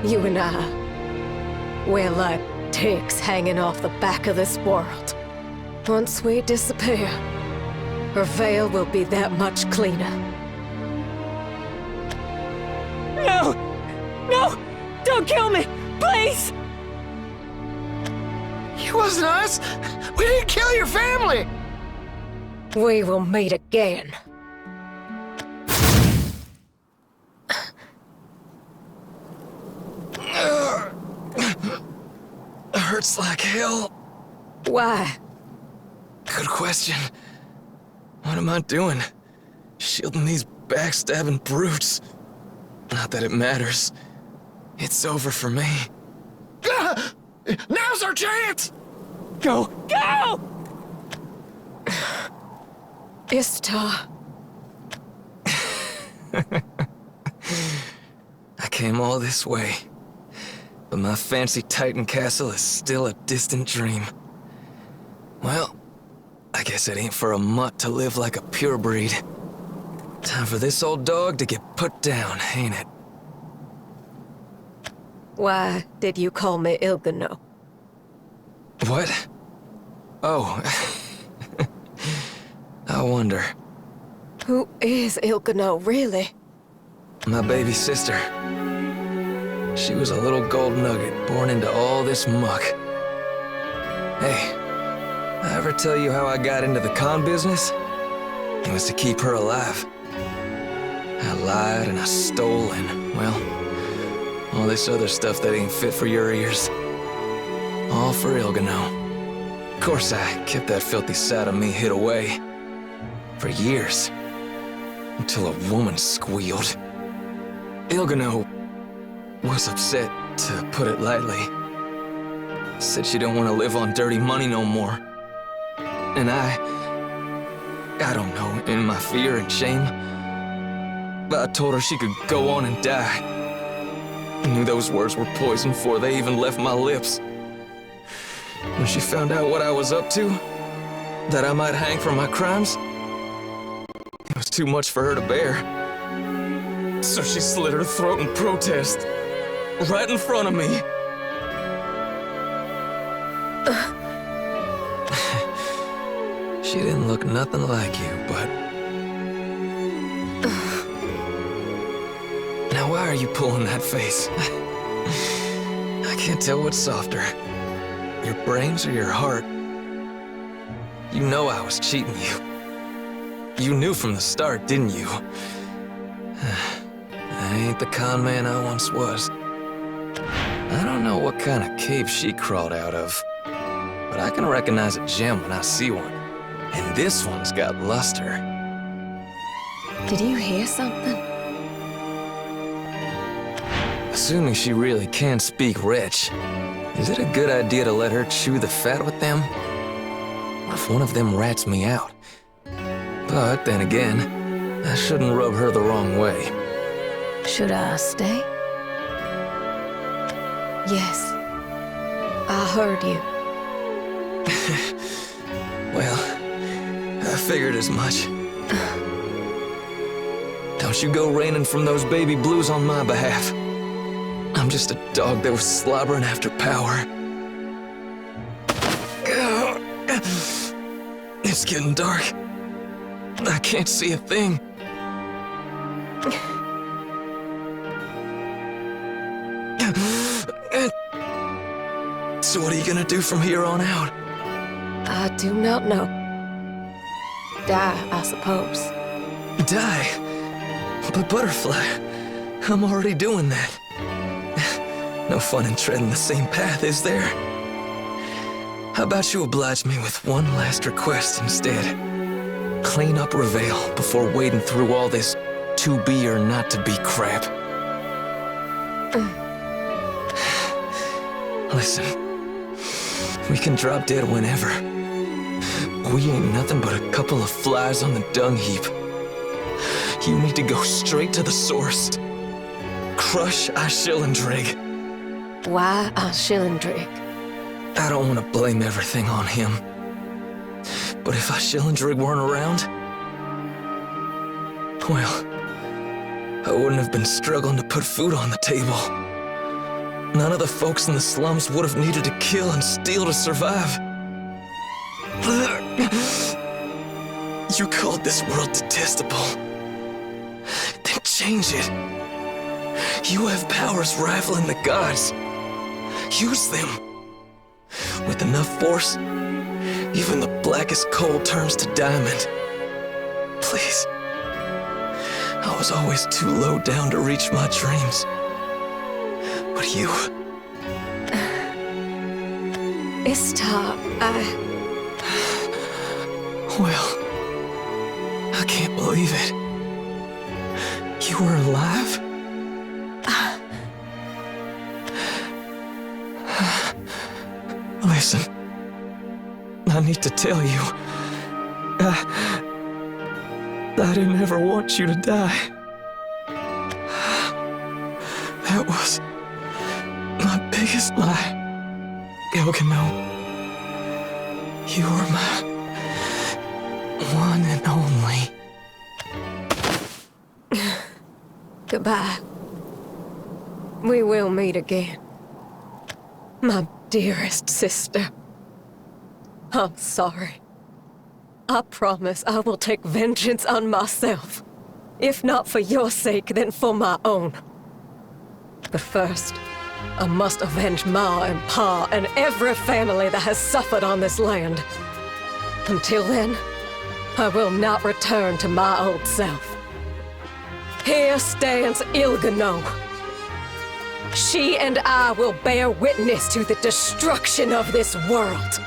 You and I, we're like ticks hanging off the back of this world. Once we disappear, her veil will be that much cleaner.
No! No! Don't kill me! Please!
It wasn't us! We didn't kill your family!
We will meet again.
Hurts like hell.
Why?
Good question. What am I doing? Shielding these backstabbing brutes. Not that it matters. It's over for me.
Now's our chance!
Go! Go!
Ishtar.
I came all this way, but my fancy Titan castle is still a distant dream. Well, I guess it ain't for a mutt to live like a purebreed. Time for this old dog to get put down, ain't it?
Why did you call me Illganeau?
What? Oh. I wonder.
Who is Illganeau, really?
My baby sister. She was a little gold nugget born into all this muck. Hey, I ever tell you how I got into the con business? It was to keep her alive. I lied and I stole and, well, all this other stuff that ain't fit for your ears. All for Illganeau. Of course, I kept that filthy side of me hid away. For years. Until a woman squealed. Illganeau was upset, to put it lightly. Said she don't want to live on dirty money no more. And I don't know, in my fear and shame, I told her she could go on and die. I knew those words were poison before they even left my lips. When she found out what I was up to, that I might hang for my crimes, it was too much for her to bear. So she slit her throat in protest, right in front of me. She didn't look nothing like you, but... Now why are you pulling that face? I can't tell what's softer. Your brains or your heart? You know I was cheating you. You knew from the start, didn't you? I ain't the con man I once was. I don't know what kind of cave she crawled out of, but I can recognize a gem when I see one. And this one's got luster.
Did you hear something?
Assuming she really can speak rich, is it a good idea to let her chew the fat with them? What if one of them rats me out? But then again, I shouldn't rub her the wrong way.
Should I stay? Yes. I heard you.
Well, I figured as much. Don't you go raining from those baby blues on my behalf. I'm just a dog that was slobbering after power. It's getting dark. I can't see a thing. So what are you gonna do from here on out?
I do not know. Die, I suppose.
Die? But Butterfly, I'm already doing that. No fun in treading the same path, is there? How about you oblige me with one last request instead? Clean up Reveal before wading through all this to be or not to be crap. Listen, we can drop dead whenever. We ain't nothing but a couple of flies on the dung heap. You need to go straight to the source. Crush Ishilindrig.
Why Ishilindrig?
I don't want to blame everything on him. But if Ishilindrig weren't around, well, I wouldn't have been struggling to put food on the table. None of the folks in the slums would have needed to kill and steal to survive. You called this world detestable. Then change it. You have powers rivaling the gods. Use them. With enough force, even the blackest coal turns to diamond. Please. I was always too low down to reach my dreams. But you...
Ishtar,
Well, I can't believe it. You were alive? Listen, I need to tell you, I didn't ever want you to die. That was my biggest lie, Illganeau. You were my one and only.
goodbye. We will meet again. My dearest sister. I'm sorry. I promise I will take vengeance on myself. If not for your sake, then for my own. But first, I must avenge Ma and Pa and every family that has suffered on this land. Until then, I will not return to my old self. Here stands Illganeau. She and I will bear witness to the destruction of this world.